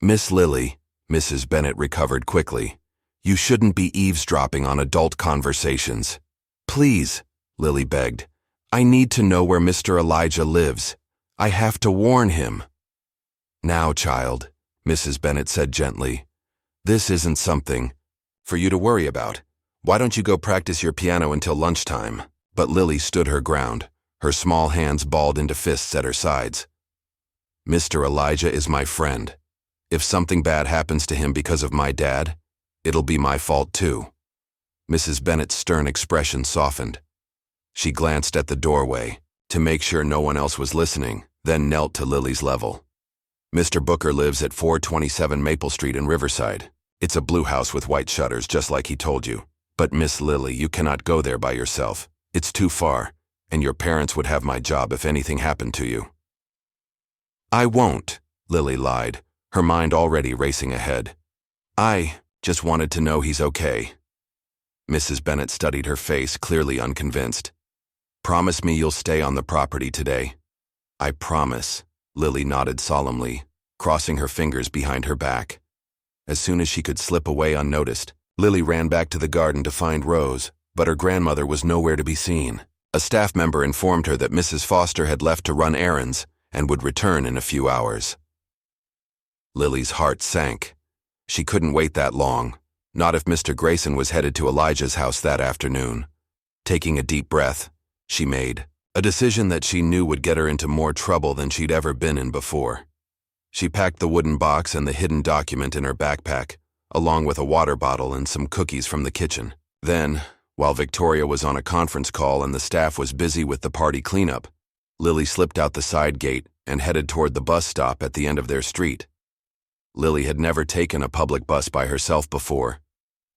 "Miss Lily," Mrs. Bennett recovered quickly, "you shouldn't be eavesdropping on adult conversations." "Please," Lily begged, "I need to know where Mr. Elijah lives. I have to warn him." "Now, child," Mrs. Bennett said gently, "this isn't something for you to worry about. Why don't you go practice your piano until lunchtime?" But Lily stood her ground, her small hands balled into fists at her sides. "Mr. Elijah is my friend. If something bad happens to him because of my dad, it'll be my fault too." Mrs. Bennett's stern expression softened. She glanced at the doorway to make sure no one else was listening, then knelt to Lily's level. "Mr. Booker lives at 427 Maple Street in Riverside. It's a blue house with white shutters, just like he told you. But Miss Lily, you cannot go there by yourself. It's too far, and your parents would have my job if anything happened to you." "I won't," Lily lied, her mind already racing ahead. "I just wanted to know he's okay." Mrs. Bennett studied her face, clearly unconvinced. "Promise me you'll stay on the property today." "I promise," Lily nodded solemnly. crossing her fingers behind her back. As soon as she could slip away unnoticed, Lily ran back to the garden to find Rose, but her grandmother was nowhere to be seen. A staff member informed her that Mrs. Foster had left to run errands and would return in a few hours. Lily's heart sank. She couldn't wait that long, not if Mr. Grayson was headed to Elijah's house that afternoon. Taking a deep breath, she made a decision that she knew would get her into more trouble than she'd ever been in before. She packed the wooden box and the hidden document in her backpack, along with a water bottle and some cookies from the kitchen. Then, while Victoria was on a conference call and the staff was busy with the party cleanup, Lily slipped out the side gate and headed toward the bus stop at the end of their street. Lily had never taken a public bus by herself before,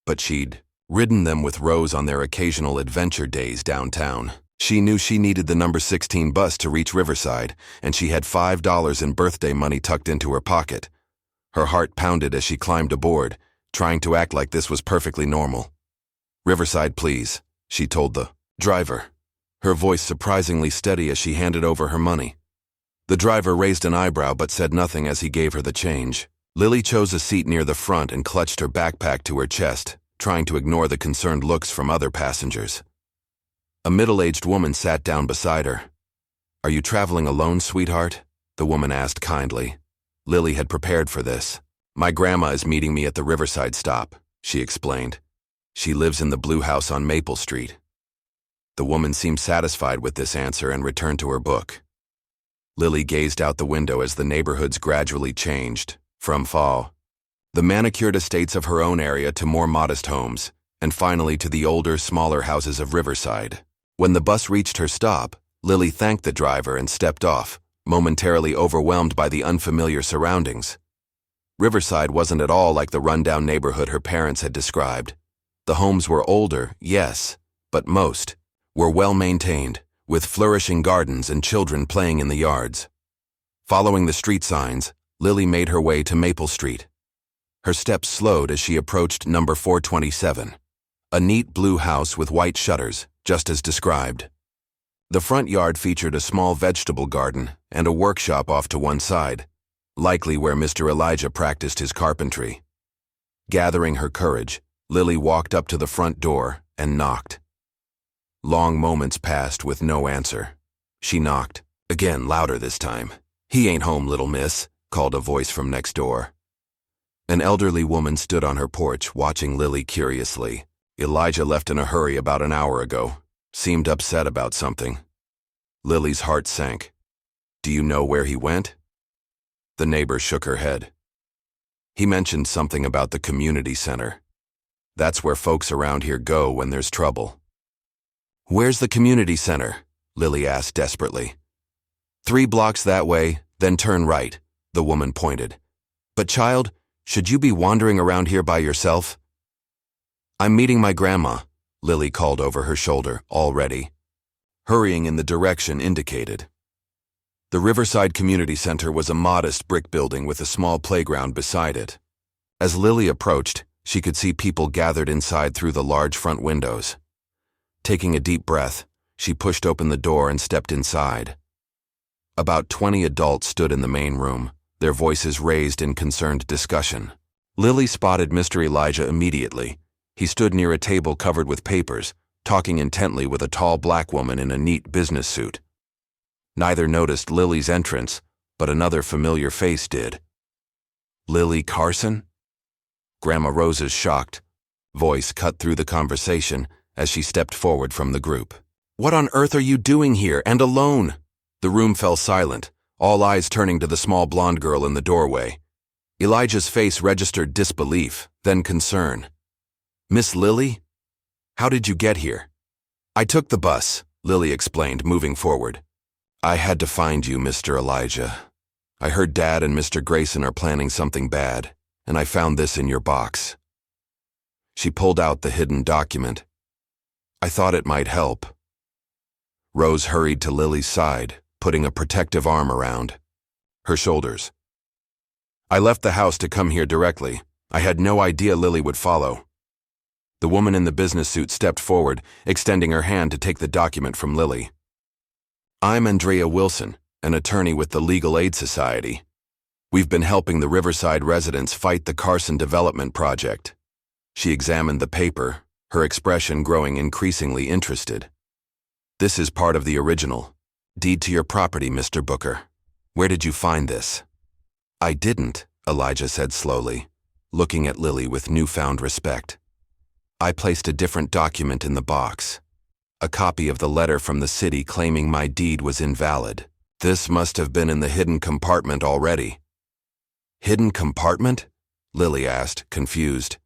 but she'd ridden them with Rose on their occasional adventure days downtown. She knew she needed the number 16 bus to reach Riverside, and she had $5 in birthday money tucked into her pocket. Her heart pounded as she climbed aboard, trying to act like this was perfectly normal. "Riverside, please," she told the driver, her voice surprisingly steady as she handed over her money. The driver raised an eyebrow but said nothing as he gave her the change. Lily chose a seat near the front and clutched her backpack to her chest, trying to ignore the concerned looks from other passengers. A middle-aged woman sat down beside her. "Are you traveling alone, sweetheart?" the woman asked kindly. Lily had prepared for this. "My grandma is meeting me at the Riverside stop," she explained. "She lives in the blue house on Maple Street." The woman seemed satisfied with this answer and returned to her book. Lily gazed out the window as the neighborhoods gradually changed, from the manicured estates of her own area to more modest homes, and finally to the older, smaller houses of Riverside. When the bus reached her stop, Lily thanked the driver and stepped off, momentarily overwhelmed by the unfamiliar surroundings. Riverside wasn't at all like the rundown neighborhood her parents had described. The homes were older, yes, but most were well-maintained, with flourishing gardens and children playing in the yards. Following the street signs, Lily made her way to Maple Street. Her steps slowed as she approached number 427, a neat blue house with white shutters, just as described. The front yard featured a small vegetable garden and a workshop off to one side, likely where Mr. Elijah practiced his carpentry. Gathering her courage, Lily walked up to the front door and knocked. Long moments passed with no answer. She knocked, again louder this time. "He ain't home, little miss," called a voice from next door. An elderly woman stood on her porch, watching Lily curiously. "Elijah left in a hurry about an hour ago. Seemed upset about something." Lily's heart sank. "Do you know where he went?" The neighbor shook her head. "He mentioned something about the community center. That's where folks around here go when there's trouble." "Where's the community center?" Lily asked desperately. 3 blocks that way, then turn right," the woman pointed. "But child, should you be wandering around here by yourself?" "I'm meeting my grandma," Lily called over her shoulder, already, hurrying in the direction indicated. The Riverside Community Center was a modest brick building with a small playground beside it. As Lily approached, she could see people gathered inside through the large front windows. Taking a deep breath, she pushed open the door and stepped inside. About 20 adults stood in the main room, their voices raised in concerned discussion. Lily spotted Mr. Elijah immediately. He stood near a table covered with papers, talking intently with a tall black woman in a neat business suit. Neither noticed Lily's entrance, but another familiar face did. "Lily Carson?" Grandma Rose's shocked voice cut through the conversation as she stepped forward from the group. "What on earth are you doing here, and alone?" The room fell silent, all eyes turning to the small blonde girl in the doorway. Elijah's face registered disbelief, then concern. "Miss Lily? How did you get here?" "I took the bus," Lily explained, moving forward. "I had to find you, Mr. Elijah. I heard Dad and Mr. Grayson are planning something bad, and I found this in your box." She pulled out the hidden document. "I thought it might help." Rose hurried to Lily's side, putting a protective arm around her shoulders. "I left the house to come here directly. I had no idea Lily would follow." The woman in the business suit stepped forward, extending her hand to take the document from Lily. "I'm Andrea Wilson, an attorney with the Legal Aid Society." We've been helping the Riverside residents fight the Carson development project. She examined the paper, her expression growing increasingly interested. This is part of the original. Deed to your property, Mr. Booker. Where did you find this? I didn't, Elijah said slowly, looking at Lily with newfound respect. I placed a different document in the box. A copy of the letter from the city claiming my deed was invalid. This must have been in the hidden compartment already. Hidden compartment? Lily asked, confused.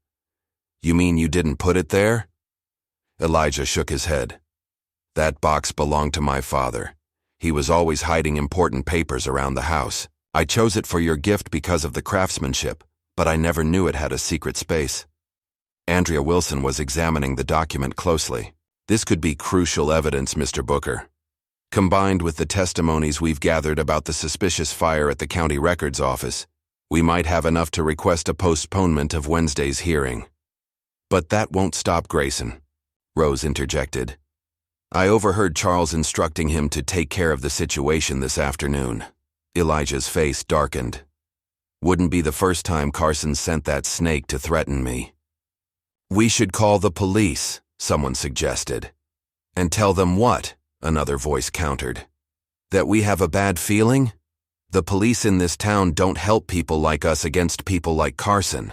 You mean you didn't put it there? Elijah shook his head. That box belonged to my father. He was always hiding important papers around the house. I chose it for your gift because of the craftsmanship, but I never knew it had a secret space. Andrea Wilson was examining the document closely. This could be crucial evidence, Mr. Booker. Combined with the testimonies we've gathered about the suspicious fire at the county records office, we might have enough to request a postponement of Wednesday's hearing. But that won't stop Grayson, Rose interjected. I overheard Charles instructing him to take care of the situation this afternoon. Elijah's face darkened. Wouldn't be the first time Carson sent that snake to threaten me. We should call the police, someone suggested. And tell them what? Another voice countered. That we have a bad feeling? The police in this town don't help people like us against people like Carson.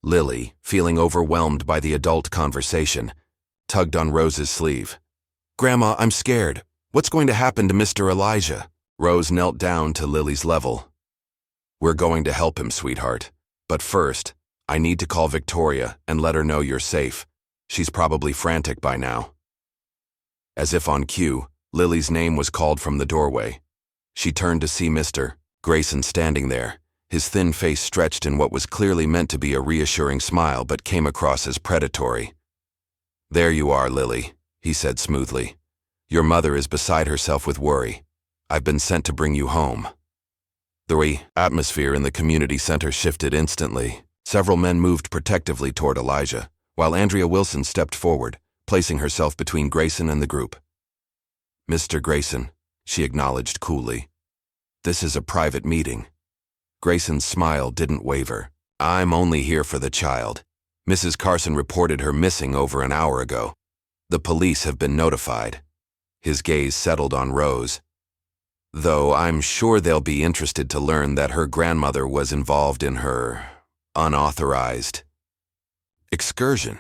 Lily, feeling overwhelmed by the adult conversation, tugged on Rose's sleeve. Grandma, I'm scared. What's going to happen to Mr. Elijah? Rose knelt down to Lily's level. We're going to help him, sweetheart. But first, I need to call Victoria and let her know you're safe. She's probably frantic by now. As if on cue, Lily's name was called from the doorway. She turned to see Mr. Grayson standing there, his thin face stretched in what was clearly meant to be a reassuring smile but came across as predatory. There you are, Lily, he said smoothly. Your mother is beside herself with worry. I've been sent to bring you home. The atmosphere in the community center shifted instantly. Several men moved protectively toward Elijah, while Andrea Wilson stepped forward, placing herself between Grayson and the group. Mr. Grayson, she acknowledged coolly. This is a private meeting. Grayson's smile didn't waver. I'm only here for the child. Mrs. Carson reported her missing over an hour ago. The police have been notified. His gaze settled on Rose. Though I'm sure they'll be interested to learn that her grandmother was involved in her unauthorized excursion.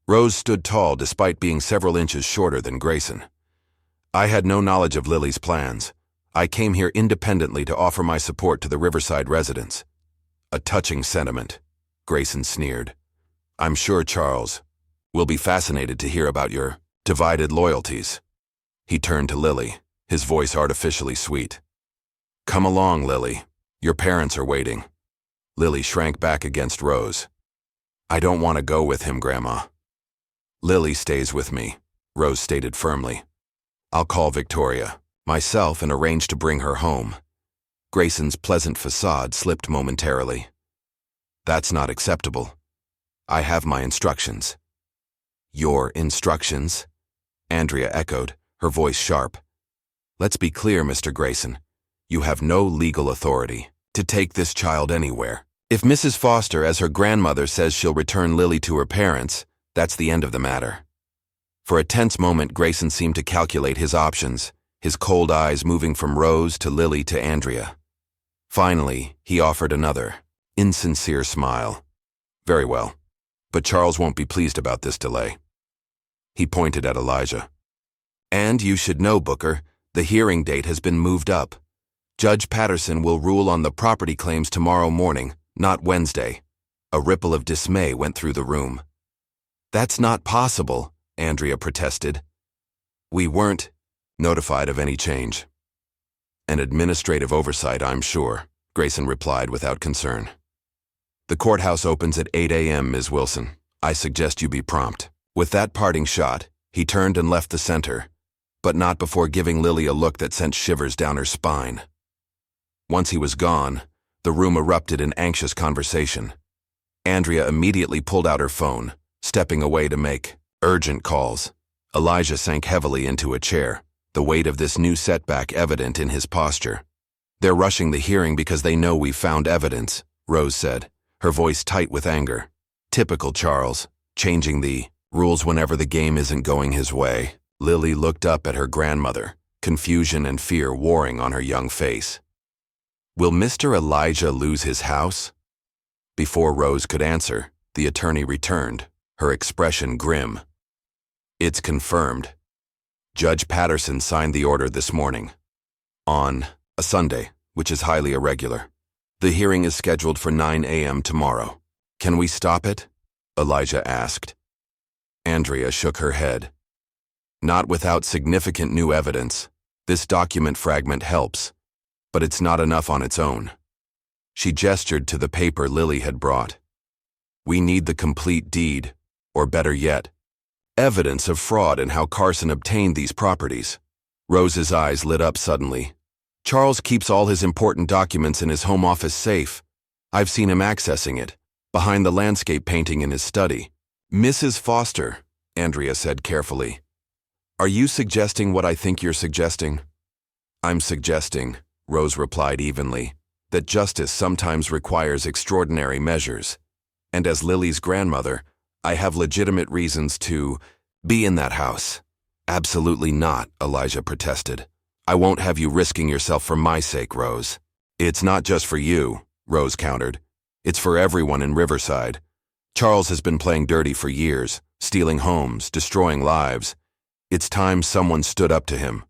Rose stood tall despite being several inches shorter than Grayson. I had no knowledge of Lily's plans. I came here independently to offer my support to the Riverside residents. A touching sentiment, Grayson sneered. I'm sure Charles will be fascinated to hear about your divided loyalties. He turned to Lily, his voice artificially sweet. Come along, Lily. Your parents are waiting. Lily shrank back against Rose. I don't want to go with him, Grandma. Lily stays with me, Rose stated firmly. I'll call Victoria, myself, and arrange to bring her home. Grayson's pleasant facade slipped momentarily. That's not acceptable. I have my instructions. Your instructions? Andrea echoed, her voice sharp. Let's be clear, Mr. Grayson. You have no legal authority to take this child anywhere. If Mrs. Foster, as her grandmother, says she'll return Lily to her parents, that's the end of the matter. For a tense moment, Grayson seemed to calculate his options, his cold eyes moving from Rose to Lily to Andrea. Finally, he offered another, insincere smile. Very well, but Charles won't be pleased about this delay. He pointed at Elijah. And you should know, Booker, the hearing date has been moved up. Judge Patterson will rule on the property claims tomorrow morning, not Wednesday. A ripple of dismay went through the room. That's not possible, Andrea protested. We weren't notified of any change. An administrative oversight, I'm sure, Grayson replied without concern. The courthouse opens at 8 a.m., Ms. Wilson. I suggest you be prompt. With that parting shot, he turned and left the center, but not before giving Lily a look that sent shivers down her spine. Once he was gone, the room erupted in anxious conversation. Andrea immediately pulled out her phone, stepping away to make urgent calls. Elijah sank heavily into a chair, the weight of this new setback evident in his posture. They're rushing the hearing because they know we've found evidence, Rose said, her voice tight with anger. Typical Charles, changing the rules whenever the game isn't going his way. Lily looked up at her grandmother, confusion and fear warring on her young face. Will Mr. Elijah lose his house? Before Rose could answer, the attorney returned, her expression grim. It's confirmed. Judge Patterson signed the order this morning. On a Sunday, which is highly irregular. The hearing is scheduled for 9 a.m. tomorrow. Can we stop it? Elijah asked. Andrea shook her head. Not without significant new evidence. This document fragment helps, but it's not enough on its own. She gestured to the paper Lily had brought. We need the complete deed, or better yet, evidence of fraud and how Carson obtained these properties. Rose's eyes lit up suddenly. Charles keeps all his important documents in his home office safe. I've seen him accessing it, behind the landscape painting in his study. Mrs. Foster, Andrea said carefully. Are you suggesting what I think you're suggesting? I'm suggesting, Rose replied evenly, that justice sometimes requires extraordinary measures. And as Lily's grandmother, I have legitimate reasons to be in that house. Absolutely not, Elijah protested. I won't have you risking yourself for my sake, Rose. It's not just for you, Rose countered. It's for everyone in Riverside. Charles has been playing dirty for years, stealing homes, destroying lives. It's time someone stood up to him.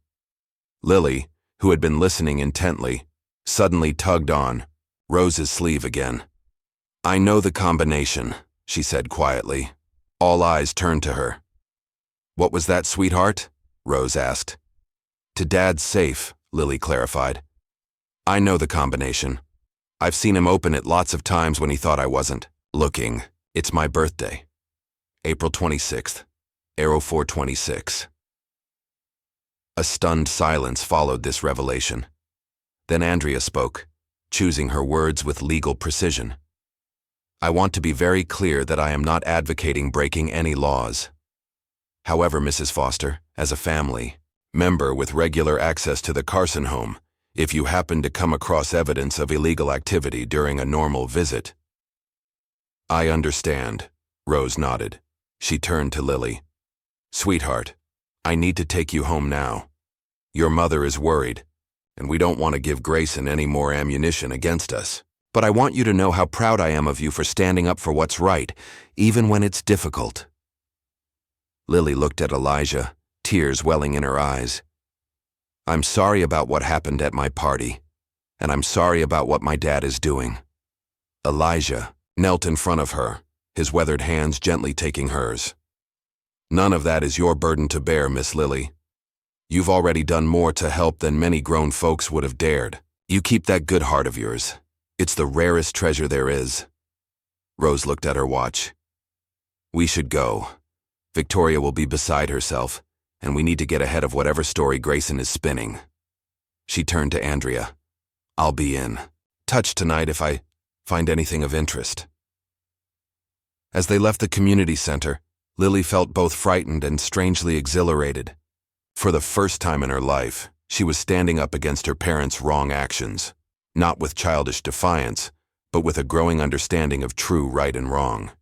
Lily, who had been listening intently, suddenly tugged on Rose's sleeve again. I know the combination, she said quietly. All eyes turned to her. What was that, sweetheart? Rose asked. To Dad's safe, Lily clarified. I know the combination. I've seen him open it lots of times when he thought I wasn't looking. It's my birthday. April 26th, Arrow 426. A stunned silence followed this revelation. Then Andrea spoke, choosing her words with legal precision. I want to be very clear that I am not advocating breaking any laws. However, Mrs. Foster, as a family member with regular access to the Carson home, if you happen to come across evidence of illegal activity during a normal visit. I understand, Rose nodded. She turned to Lily. Sweetheart, I need to take you home now. Your mother is worried, and we don't want to give Grayson any more ammunition against us. But I want you to know how proud I am of you for standing up for what's right, even when it's difficult. Lily looked at Elijah, tears welling in her eyes. I'm sorry about what happened at my party, and I'm sorry about what my dad is doing. Elijah knelt in front of her, his weathered hands gently taking hers. None of that is your burden to bear, Miss Lily. You've already done more to help than many grown folks would have dared. You keep that good heart of yours. It's the rarest treasure there is. Rose looked at her watch. We should go. Victoria will be beside herself, and we need to get ahead of whatever story Grayson is spinning. She turned to Andrea. I'll be in touch tonight if I find anything of interest. As they left the community center, Lily felt both frightened and strangely exhilarated. For the first time in her life, she was standing up against her parents' wrong actions, not with childish defiance, but with a growing understanding of true right and wrong.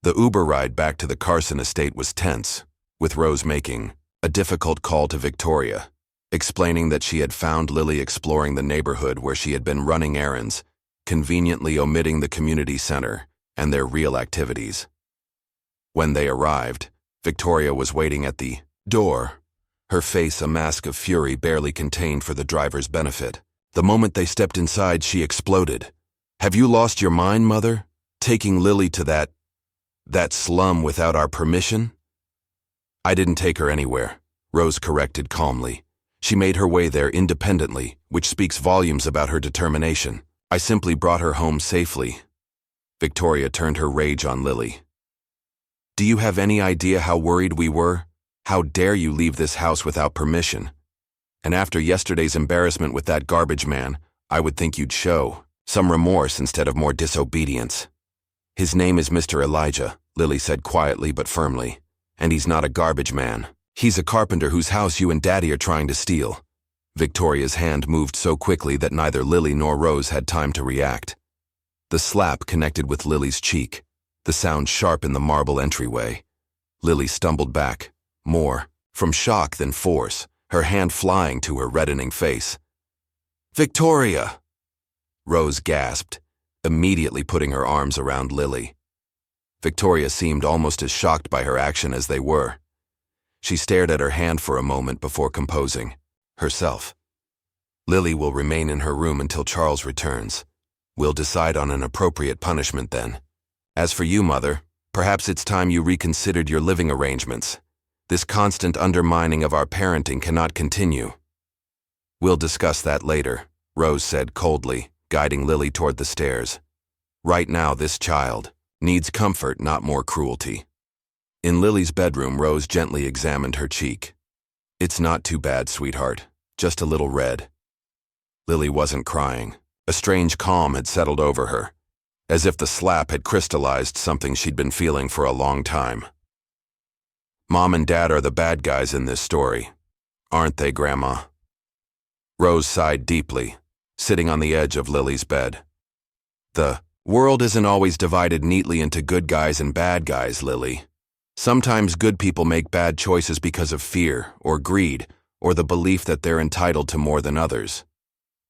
The Uber ride back to the Carson estate was tense, with Rose making a difficult call to Victoria, explaining that she had found Lily exploring the neighborhood where she had been running errands, conveniently omitting the community center and their real activities. When they arrived, Victoria was waiting at the door, her face a mask of fury barely contained for the driver's benefit. The moment they stepped inside, she exploded. Have you lost your mind, Mother? Taking Lily to that slum without our permission? I didn't take her anywhere, Rose corrected calmly. She made her way there independently, which speaks volumes about her determination. I simply brought her home safely. Victoria turned her rage on Lily. Do you have any idea how worried we were? How dare you leave this house without permission? And after yesterday's embarrassment with that garbage man, I would think you'd show some remorse instead of more disobedience. His name is Mr. Elijah, Lily said quietly but firmly. And he's not a garbage man. He's a carpenter whose house you and Daddy are trying to steal. Victoria's hand moved so quickly that neither Lily nor Rose had time to react. The slap connected with Lily's cheek, the sound sharp in the marble entryway. Lily stumbled back, more from shock than force, her hand flying to her reddening face. "Victoria!" Rose gasped, immediately putting her arms around Lily. Victoria seemed almost as shocked by her action as they were. She stared at her hand for a moment before composing herself. "Lily will remain in her room until Charles returns. We'll decide on an appropriate punishment then. As for you, Mother, perhaps it's time you reconsidered your living arrangements. This constant undermining of our parenting cannot continue." "We'll discuss that later," Rose said coldly, guiding Lily toward the stairs. "Right now, this child needs comfort, not more cruelty." In Lily's bedroom, Rose gently examined her cheek. "It's not too bad, sweetheart. Just a little red." Lily wasn't crying. A strange calm had settled over her, as if the slap had crystallized something she'd been feeling for a long time. "Mom and Dad are the bad guys in this story, aren't they, Grandma?" Rose sighed deeply, sitting on the edge of Lily's bed. "The world isn't always divided neatly into good guys and bad guys, Lily. Sometimes good people make bad choices because of fear or greed or the belief that they're entitled to more than others.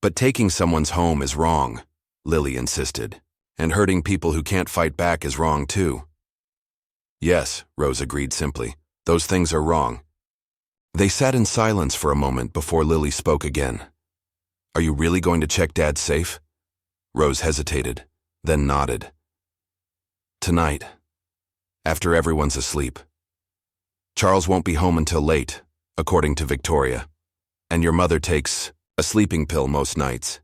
But taking someone's home is wrong," Lily insisted, "and hurting people who can't fight back is wrong too." "Yes," Rose agreed simply. "Those things are wrong." They sat in silence for a moment before Lily spoke again. "Are you really going to check Dad's safe?" Rose hesitated, then nodded. "Tonight, after everyone's asleep. Charles won't be home until late, according to Victoria, and your mother takes a sleeping pill most nights."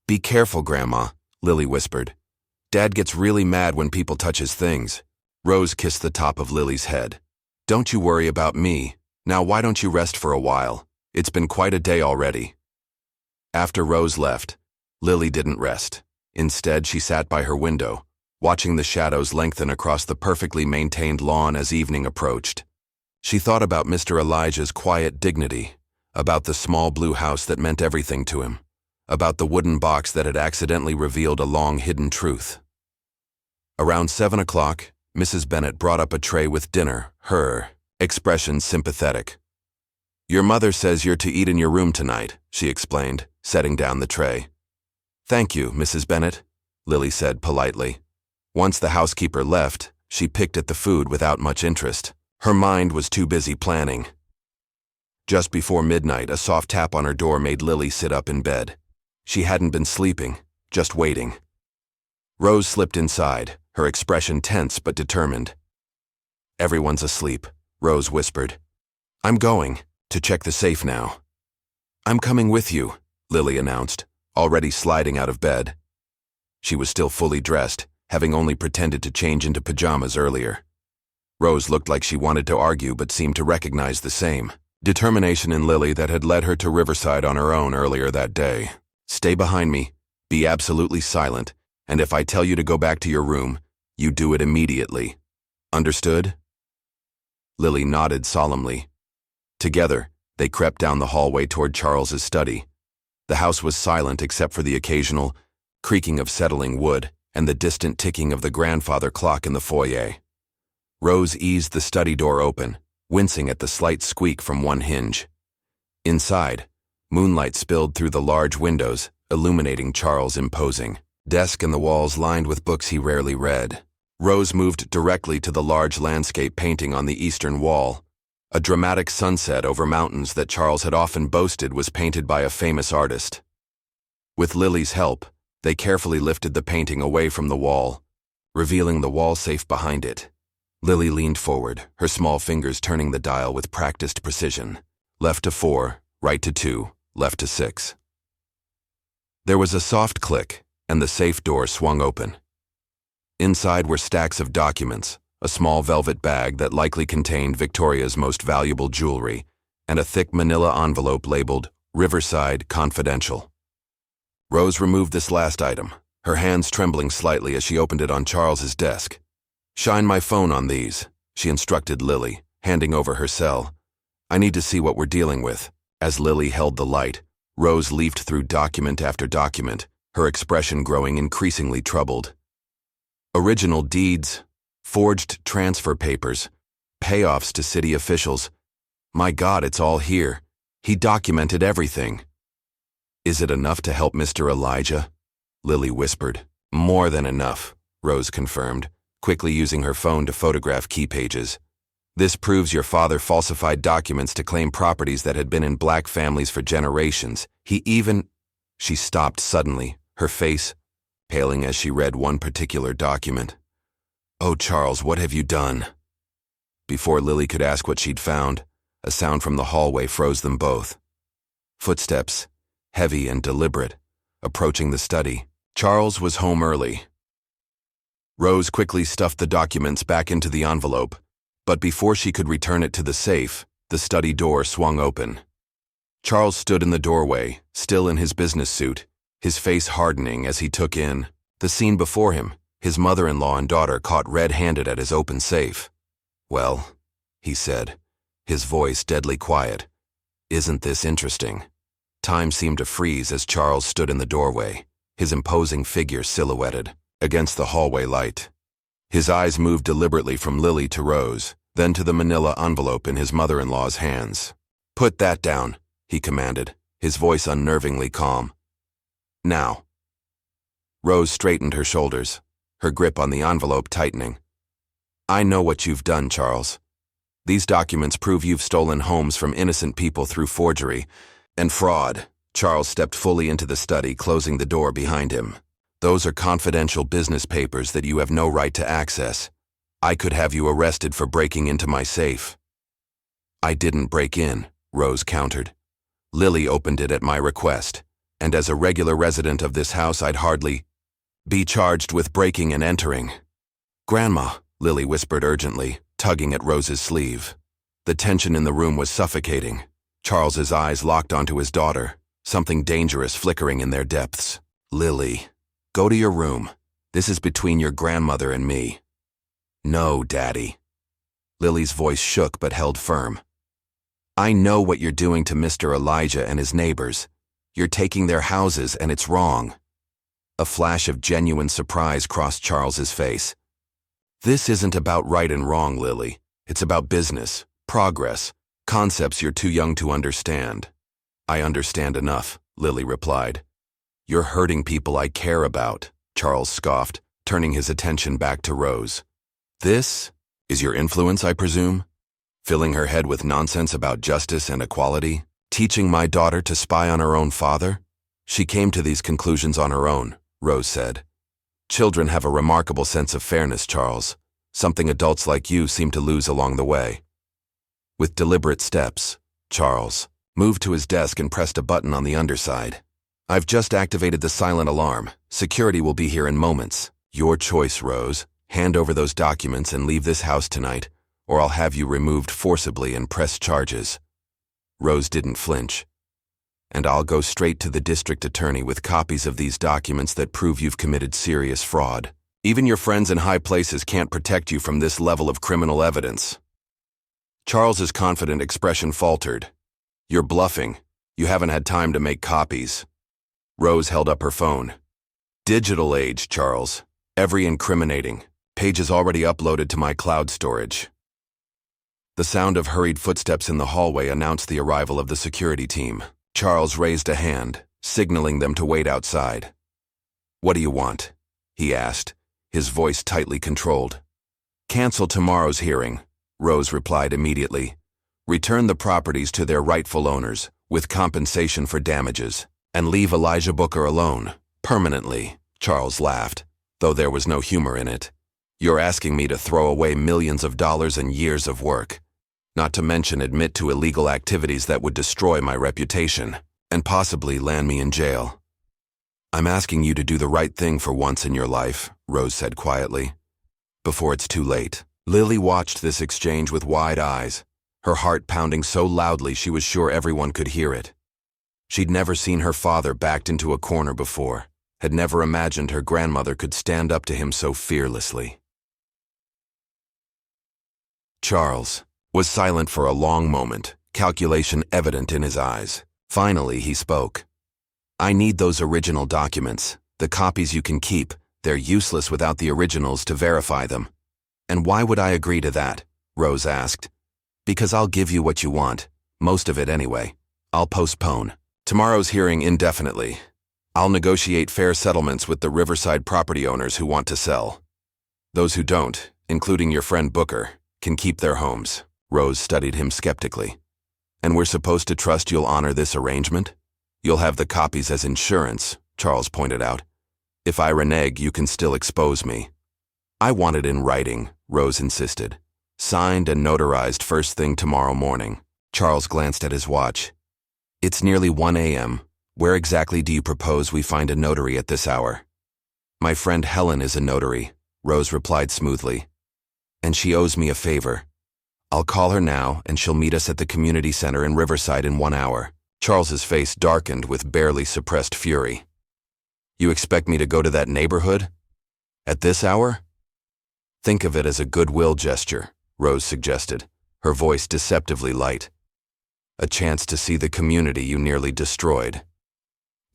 "Be careful, Grandma," Lily whispered. "Dad gets really mad when people touch his things." Rose kissed the top of Lily's head. "Don't you worry about me. Now why don't you rest for a while? It's been quite a day already." After Rose left, Lily didn't rest. Instead, she sat by her window, watching the shadows lengthen across the perfectly maintained lawn as evening approached. She thought about Mr. Elijah's quiet dignity, about the small blue house that meant everything to him, about the wooden box that had accidentally revealed a long-hidden truth. Around 7 o'clock, Mrs. Bennet brought up a tray with dinner, her expression sympathetic. "Your mother says you're to eat in your room tonight," she explained, setting down the tray. "Thank you, Mrs. Bennet," Lily said politely. Once the housekeeper left, she picked at the food without much interest. Her mind was too busy planning. Just before midnight, a soft tap on her door made Lily sit up in bed. She hadn't been sleeping, just waiting. Rose slipped inside, her expression tense but determined. "Everyone's asleep," Rose whispered. "I'm going to check the safe now." "I'm coming with you," Lily announced, already sliding out of bed. She was still fully dressed, having only pretended to change into pajamas earlier. Rose looked like she wanted to argue but seemed to recognize the same determination in Lily that had led her to Riverside on her own earlier that day. "Stay behind me, be absolutely silent, and if I tell you to go back to your room, you do it immediately. Understood?" Lily nodded solemnly. Together, they crept down the hallway toward Charles's study. The house was silent except for the occasional creaking of settling wood and the distant ticking of the grandfather clock in the foyer. Rose eased the study door open, wincing at the slight squeak from one hinge. Inside, moonlight spilled through the large windows, illuminating Charles' imposing desk and the walls lined with books he rarely read. Rose moved directly to the large landscape painting on the eastern wall. A dramatic sunset over mountains that Charles had often boasted was painted by a famous artist. With Lily's help, they carefully lifted the painting away from the wall, revealing the wall safe behind it. Lily leaned forward, her small fingers turning the dial with practiced precision. Left to 4, right to 2, left to 6. There was a soft click, and the safe door swung open. Inside were stacks of documents, a small velvet bag that likely contained Victoria's most valuable jewelry, and a thick manila envelope labeled Riverside Confidential. Rose removed this last item, her hands trembling slightly as she opened it on Charles's desk. "Shine my phone on these," she instructed Lily, handing over her cell. "I need to see what we're dealing with." As Lily held the light, Rose leafed through document after document, her expression growing increasingly troubled. Original deeds, forged transfer papers, payoffs to city officials. My God, it's all here. He documented everything. Is it enough to help Mr. Elijah? Lily whispered. More than enough, Rose confirmed, quickly using her phone to photograph key pages. This proves your father falsified documents to claim properties that had been in black families for generations. He even... She stopped suddenly, her face paling as she read one particular document. Oh, Charles, what have you done? Before Lily could ask what she'd found, a sound from the hallway froze them both. Footsteps, heavy and deliberate, approaching the study. Charles was home early. Rose quickly stuffed the documents back into the envelope, but before she could return it to the safe, the study door swung open. Charles stood in the doorway, still in his business suit, his face hardening as he took in the scene before him, his mother-in-law and daughter caught red-handed at his open safe. Well, he said, his voice deadly quiet. Isn't this interesting? Time seemed to freeze as Charles stood in the doorway, his imposing figure silhouetted against the hallway light. His eyes moved deliberately from Lily to Rose, then to the manila envelope in his mother-in-law's hands. Put that down, he commanded, his voice unnervingly calm. Now. Rose straightened her shoulders, her grip on the envelope tightening. I know what you've done, Charles. These documents prove you've stolen homes from innocent people through forgery and fraud. Charles stepped fully into the study, closing the door behind him. Those are confidential business papers that you have no right to access. I could have you arrested for breaking into my safe. I didn't break in, Rose countered. Lily opened it at my request, and as a regular resident of this house I'd hardly be charged with breaking and entering. Grandma, Lily whispered urgently, tugging at Rose's sleeve. The tension in the room was suffocating. Charles's eyes locked onto his daughter, something dangerous flickering in their depths. Lily, go to your room. This is between your grandmother and me. No, Daddy. Lily's voice shook but held firm. I know what you're doing to Mr. Elijah and his neighbors. You're taking their houses and it's wrong. A flash of genuine surprise crossed Charles's face. This isn't about right and wrong, Lily. It's about business, progress, concepts you're too young to understand. I understand enough, Lily replied. You're hurting people I care about, Charles scoffed, turning his attention back to Rose. This is your influence, I presume? Filling her head with nonsense about justice and equality? Teaching my daughter to spy on her own father? She came to these conclusions on her own, Rose said. Children have a remarkable sense of fairness, Charles, something adults like you seem to lose along the way. With deliberate steps, Charles moved to his desk and pressed a button on the underside. I've just activated the silent alarm. Security will be here in moments. Your choice, Rose. Hand over those documents and leave this house tonight, or I'll have you removed forcibly and press charges. Rose didn't flinch. And I'll go straight to the district attorney with copies of these documents that prove you've committed serious fraud. Even your friends in high places can't protect you from this level of criminal evidence. Charles's confident expression faltered. You're bluffing. You haven't had time to make copies. Rose held up her phone. Digital age, Charles. Every incriminating. Pages already uploaded to my cloud storage. The sound of hurried footsteps in the hallway announced the arrival of the security team. Charles raised a hand, signaling them to wait outside. What do you want? He asked, his voice tightly controlled. Cancel tomorrow's hearing, Rose replied immediately. Return the properties to their rightful owners, with compensation for damages, and leave Elijah Booker alone, permanently, Charles laughed, though there was no humor in it. You're asking me to throw away millions of dollars and years of work, not to mention admit to illegal activities that would destroy my reputation, and possibly land me in jail. I'm asking you to do the right thing for once in your life, Rose said quietly, before it's too late. Lily watched this exchange with wide eyes, her heart pounding so loudly she was sure everyone could hear it. She'd never seen her father backed into a corner before, had never imagined her grandmother could stand up to him so fearlessly. Charles was silent for a long moment, calculation evident in his eyes. Finally, he spoke. I need those original documents. The copies you can keep. They're useless without the originals to verify them. And why would I agree to that? Rose asked. Because I'll give you what you want. Most of it anyway. I'll postpone tomorrow's hearing indefinitely. I'll negotiate fair settlements with the Riverside property owners who want to sell. Those who don't, including your friend Booker, can keep their homes. Rose studied him skeptically. And we're supposed to trust you'll honor this arrangement? You'll have the copies as insurance, Charles pointed out. If I renege, you can still expose me. I want it in writing, Rose insisted. Signed and notarized first thing tomorrow morning. Charles glanced at his watch. It's nearly 1 a.m. Where exactly do you propose we find a notary at this hour? My friend Helen is a notary, Rose replied smoothly. And she owes me a favor. I'll call her now, and she'll meet us at the community center in Riverside in 1 hour. Charles's face darkened with barely suppressed fury. You expect me to go to that neighborhood? At this hour? Think of it as a goodwill gesture, Rose suggested, her voice deceptively light. A chance to see the community you nearly destroyed.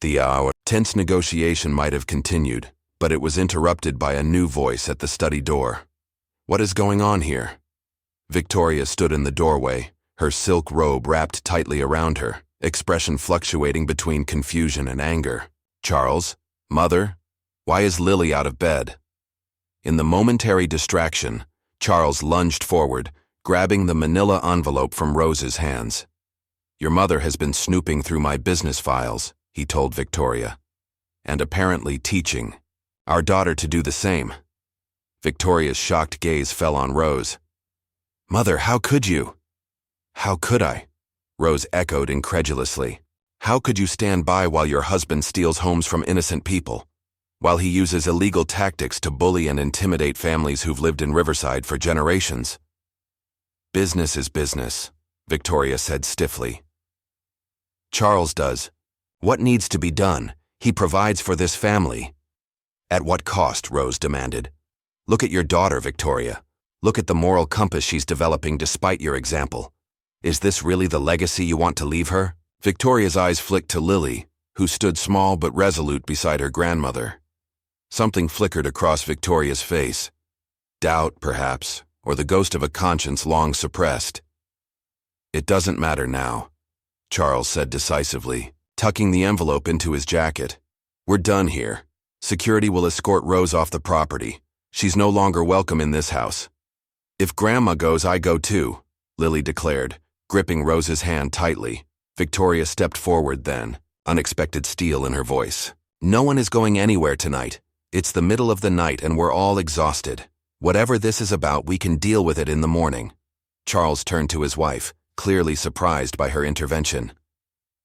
The tense negotiation might have continued, but it was interrupted by a new voice at the study door. What is going on here? Victoria stood in the doorway, her silk robe wrapped tightly around her, expression fluctuating between confusion and anger. Charles? Mother? Why is Lily out of bed? In the momentary distraction, Charles lunged forward, grabbing the manila envelope from Rose's hands. Your mother has been snooping through my business files, he told Victoria, and apparently teaching our daughter to do the same. Victoria's shocked gaze fell on Rose. Mother, how could you? How could I? Rose echoed incredulously. How could you stand by while your husband steals homes from innocent people? While he uses illegal tactics to bully and intimidate families who've lived in Riverside for generations? Business is business, Victoria said stiffly. Charles does. What needs to be done? He provides for this family. At what cost? Rose demanded. Look at your daughter, Victoria. Look at the moral compass she's developing despite your example. Is this really the legacy you want to leave her? Victoria's eyes flicked to Lily, who stood small but resolute beside her grandmother. Something flickered across Victoria's face. Doubt, perhaps, or the ghost of a conscience long suppressed. It doesn't matter now, Charles said decisively, tucking the envelope into his jacket. We're done here. Security will escort Rose off the property. She's no longer welcome in this house. If Grandma goes, I go too, Lily declared, gripping Rose's hand tightly. Victoria stepped forward then, unexpected steel in her voice. No one is going anywhere tonight. It's the middle of the night and we're all exhausted. Whatever this is about, we can deal with it in the morning. Charles turned to his wife, clearly surprised by her intervention.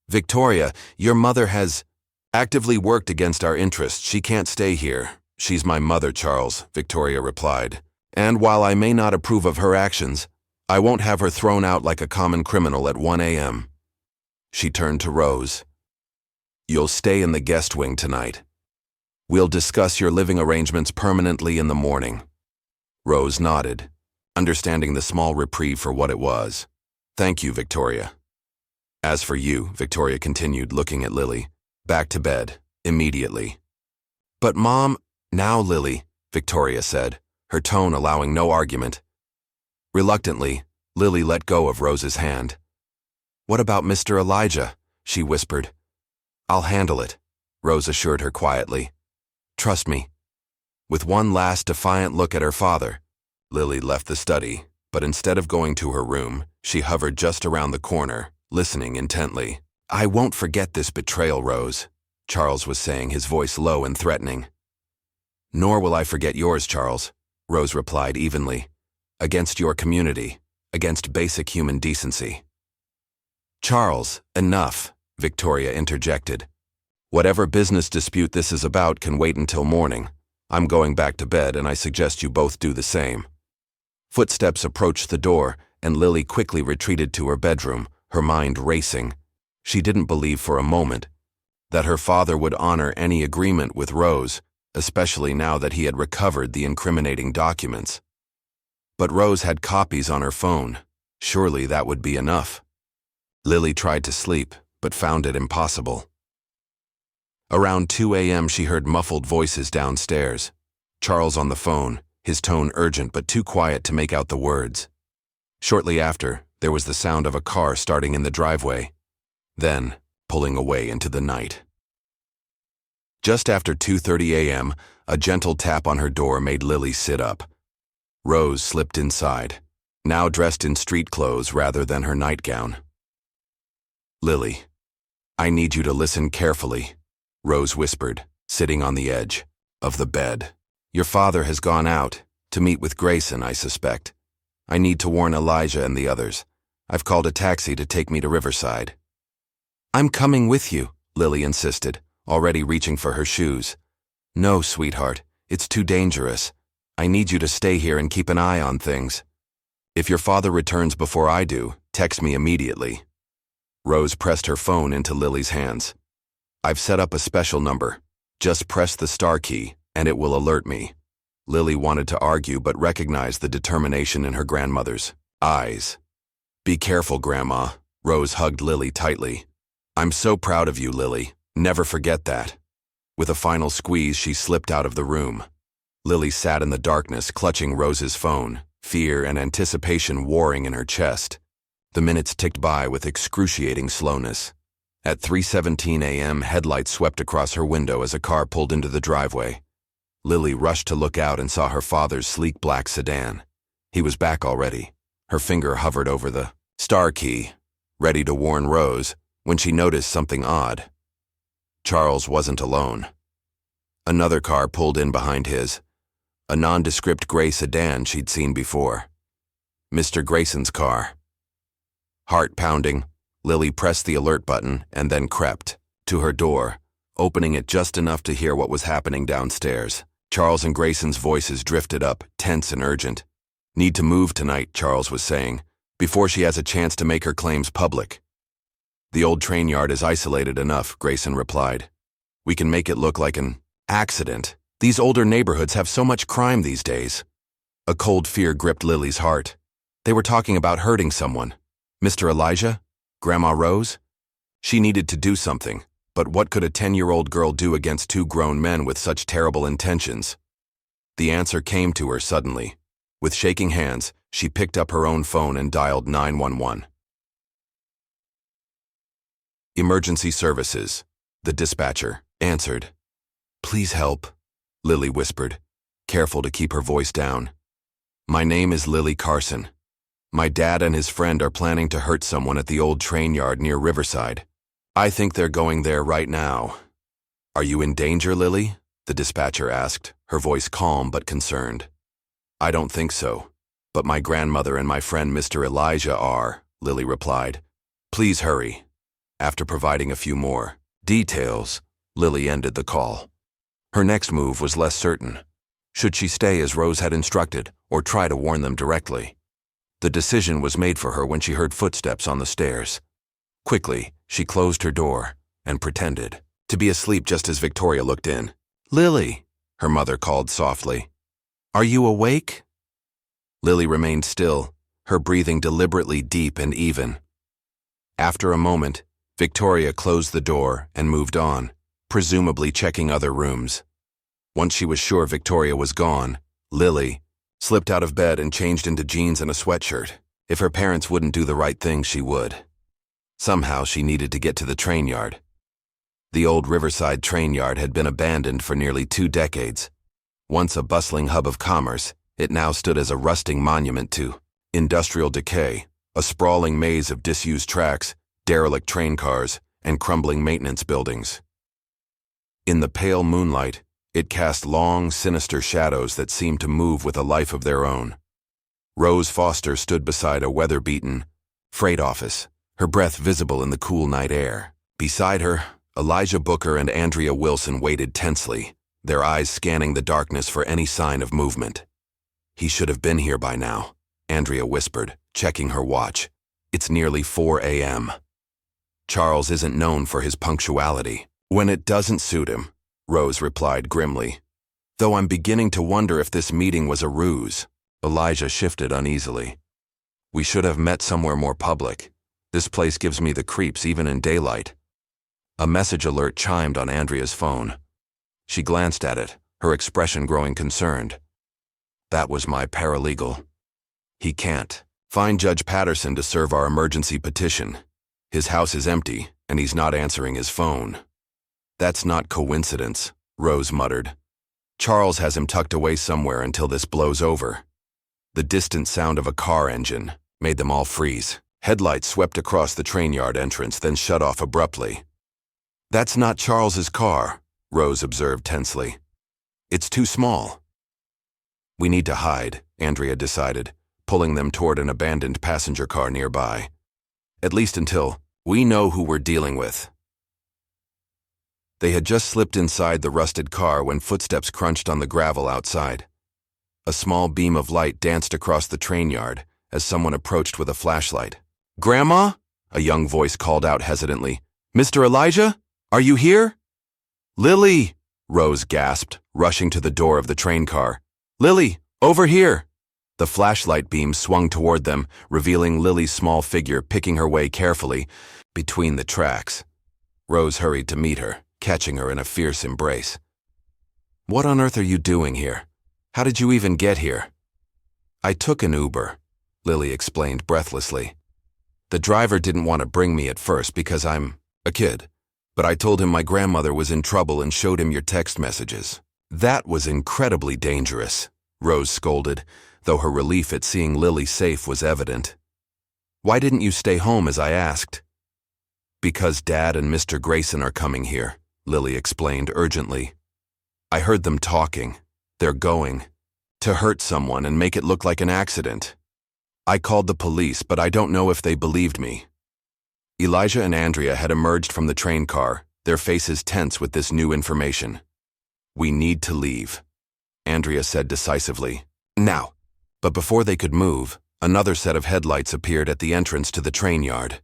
Victoria, your mother has actively worked against our interests. She can't stay here. She's my mother, Charles, Victoria replied. And while I may not approve of her actions, I won't have her thrown out like a common criminal at 1 a.m. She turned to Rose. You'll stay in the guest wing tonight. We'll discuss your living arrangements permanently in the morning. Rose nodded, understanding the small reprieve for what it was. Thank you, Victoria. As for you, Victoria continued, looking at Lily, back to bed, immediately. But Mom, now Lily, Victoria said, her tone allowing no argument. Reluctantly, Lily let go of Rose's hand. What about Mr. Elijah? She whispered. I'll handle it, Rose assured her quietly. Trust me. With one last defiant look at her father, Lily left the study, but instead of going to her room, she hovered just around the corner, listening intently. I won't forget this betrayal, Rose, Charles was saying, his voice low and threatening. Nor will I forget yours, Charles, Rose replied evenly. Against your community, against basic human decency. Charles, enough, Victoria interjected. Whatever business dispute this is about can wait until morning. I'm going back to bed, and I suggest you both do the same. Footsteps approached the door, and Lily quickly retreated to her bedroom, her mind racing. She didn't believe for a moment that her father would honor any agreement with Rose, especially now that he had recovered the incriminating documents. But Rose had copies on her phone. Surely that would be enough. Lily tried to sleep, but found it impossible. Around 2 a.m. she heard muffled voices downstairs. Charles on the phone, his tone urgent but too quiet to make out the words. Shortly after, there was the sound of a car starting in the driveway, then pulling away into the night. Just after 2:30 a.m., a gentle tap on her door made Lily sit up. Rose slipped inside, now dressed in street clothes rather than her nightgown. "Lily, I need you to listen carefully," Rose whispered, sitting on the edge of the bed. "Your father has gone out to meet with Grayson, I suspect. I need to warn Elijah and the others. I've called a taxi to take me to Riverside." "I'm coming with you," Lily insisted, already reaching for her shoes. "No, sweetheart, it's too dangerous. I need you to stay here and keep an eye on things. If your father returns before I do, text me immediately." Rose pressed her phone into Lily's hands. "I've set up a special number. Just press the star key, and it will alert me." Lily wanted to argue but recognized the determination in her grandmother's eyes. "Be careful, Grandma." Rose hugged Lily tightly. "I'm so proud of you, Lily. Never forget that." With a final squeeze, she slipped out of the room. Lily sat in the darkness, clutching Rose's phone, fear and anticipation warring in her chest. The minutes ticked by with excruciating slowness. At 3:17 a.m., headlights swept across her window as a car pulled into the driveway. Lily rushed to look out and saw her father's sleek black sedan. He was back already. Her finger hovered over the star key, ready to warn Rose, when she noticed something odd. Charles wasn't alone. Another car pulled in behind his, a nondescript gray sedan she'd seen before. Mr. Grayson's car. Heart pounding, Lily pressed the alert button and then crept to her door, opening it just enough to hear what was happening downstairs. Charles and Grayson's voices drifted up, tense and urgent. "Need to move tonight," Charles was saying, "before she has a chance to make her claims public." "The old train yard is isolated enough," Grayson replied. "We can make it look like an accident. These older neighborhoods have so much crime these days." A cold fear gripped Lily's heart. They were talking about hurting someone. Mr. Elijah? Grandma Rose? She needed to do something, but what could a 10-year-old girl do against two grown men with such terrible intentions? The answer came to her suddenly. With shaking hands, she picked up her own phone and dialed 911. "Emergency services," the dispatcher answered. "Please help," Lily whispered, careful to keep her voice down. "My name is Lily Carson. My dad and his friend are planning to hurt someone at the old train yard near Riverside. I think they're going there right now." "Are you in danger, Lily?" the dispatcher asked, her voice calm but concerned. "I don't think so, but my grandmother and my friend Mr. Elijah are," Lily replied. "Please hurry." After providing a few more details, Lily ended the call. Her next move was less certain. Should she stay as Rose had instructed, or try to warn them directly? The decision was made for her when she heard footsteps on the stairs. Quickly, she closed her door and pretended to be asleep just as Victoria looked in. "Lily," her mother called softly. "Are you awake?" Lily remained still, her breathing deliberately deep and even. After a moment, Victoria closed the door and moved on, presumably checking other rooms. Once she was sure Victoria was gone, Lily slipped out of bed and changed into jeans and a sweatshirt. If her parents wouldn't do the right thing, she would. Somehow she needed to get to the train yard. The old Riverside train yard had been abandoned for nearly 2 decades. Once a bustling hub of commerce, it now stood as a rusting monument to industrial decay, a sprawling maze of disused tracks, derelict train cars, and crumbling maintenance buildings. In the pale moonlight, it cast long, sinister shadows that seemed to move with a life of their own. Rose Foster stood beside a weather-beaten freight office, her breath visible in the cool night air. Beside her, Elijah Booker and Andrea Wilson waited tensely, their eyes scanning the darkness for any sign of movement. "He should have been here by now," Andrea whispered, checking her watch. "It's nearly 4 a.m. Charles isn't known for his punctuality when it doesn't suit him," Rose replied grimly. "Though I'm beginning to wonder if this meeting was a ruse." Elijah shifted uneasily. "We should have met somewhere more public. This place gives me the creeps even in daylight. A message alert chimed on Andrea's phone. She glanced at it, her expression growing concerned. That was my paralegal. He can't. Find Judge Patterson to serve our emergency petition. His house is empty, and he's not answering his phone. That's not coincidence, Rose muttered. Charles has him tucked away somewhere until this blows over. The distant sound of a car engine made them all freeze. Headlights swept across the train yard entrance, then shut off abruptly. That's not Charles's car, Rose observed tensely. It's too small. We need to hide, Andrea decided, pulling them toward an abandoned passenger car nearby. At least until we know who we're dealing with. They had just slipped inside the rusted car when footsteps crunched on the gravel outside. A small beam of light danced across the train yard as someone approached with a flashlight. "Grandma?" a young voice called out hesitantly. "Mr. Elijah? Are you here?" "Lily!" Rose gasped, rushing to the door of the train car. "Lily, over here!" The flashlight beam swung toward them, revealing Lily's small figure picking her way carefully between the tracks. Rose hurried to meet her, catching her in a fierce embrace. "What on earth are you doing here? How did you even get here?" "I took an Uber," Lily explained breathlessly. "The driver didn't want to bring me at first because I'm a kid, but I told him my grandmother was in trouble and showed him your text messages." "That was incredibly dangerous," Rose scolded, though her relief at seeing Lily safe was evident. "Why didn't you stay home as I asked?" "Because Dad and Mr. Grayson are coming here," Lily explained urgently. "I heard them talking. They're going to hurt someone and make it look like an accident. I called the police, but I don't know if they believed me." Elijah and Andrea had emerged from the train car, their faces tense with this new information. "We need to leave," Andrea said decisively. "Now." But before they could move, another set of headlights appeared at the entrance to the train yard.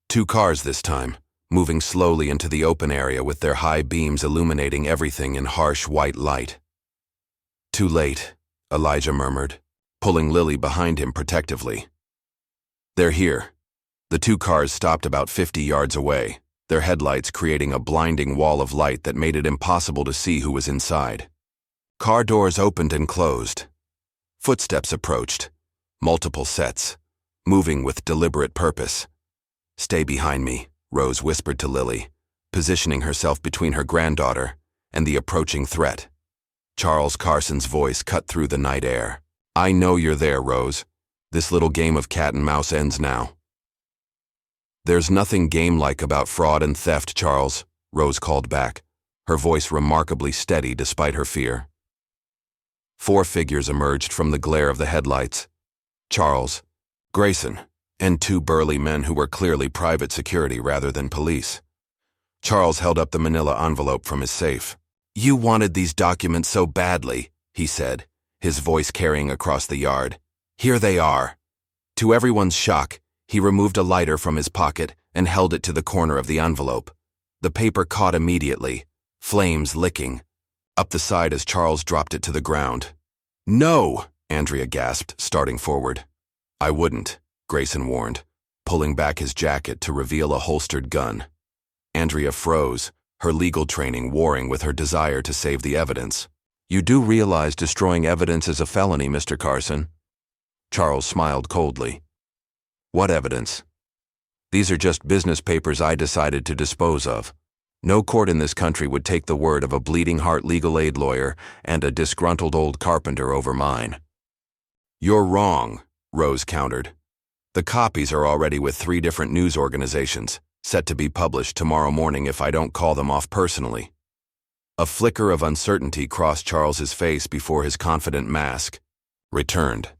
2 cars this time, moving slowly into the open area with their high beams illuminating everything in harsh white light. "Too late," Elijah murmured, pulling Lily behind him protectively. "They're here." The 2 cars stopped about 50 yards away, their headlights creating a blinding wall of light that made it impossible to see who was inside. Car doors opened and closed. Footsteps approached, multiple sets, moving with deliberate purpose. "Stay behind me," Rose whispered to Lily, positioning herself between her granddaughter and the approaching threat. Charles Carson's voice cut through the night air. "I know you're there, Rose. This little game of cat and mouse ends now." "There's nothing game-like about fraud and theft, Charles," Rose called back, her voice remarkably steady despite her fear. 4 figures emerged from the glare of the headlights. Charles, Grayson, and 2 burly men who were clearly private security rather than police. Charles held up the manila envelope from his safe. "You wanted these documents so badly," he said, his voice carrying across the yard. "Here they are." To everyone's shock, he removed a lighter from his pocket and held it to the corner of the envelope. The paper caught immediately, flames licking up the side as Charles dropped it to the ground. "No!" Andrea gasped, starting forward. "I wouldn't," Grayson warned, pulling back his jacket to reveal a holstered gun. Andrea froze, her legal training warring with her desire to save the evidence. "You do realize destroying evidence is a felony, Mr. Carson?" Charles smiled coldly. "What evidence?" "These are just business papers I decided to dispose of. No court in this country would take the word of a bleeding heart legal aid lawyer and a disgruntled old carpenter over mine." "You're wrong," Rose countered. "The copies are already with 3 different news organizations, set to be published tomorrow morning if I don't call them off personally." A flicker of uncertainty crossed Charles's face before his confident mask returned.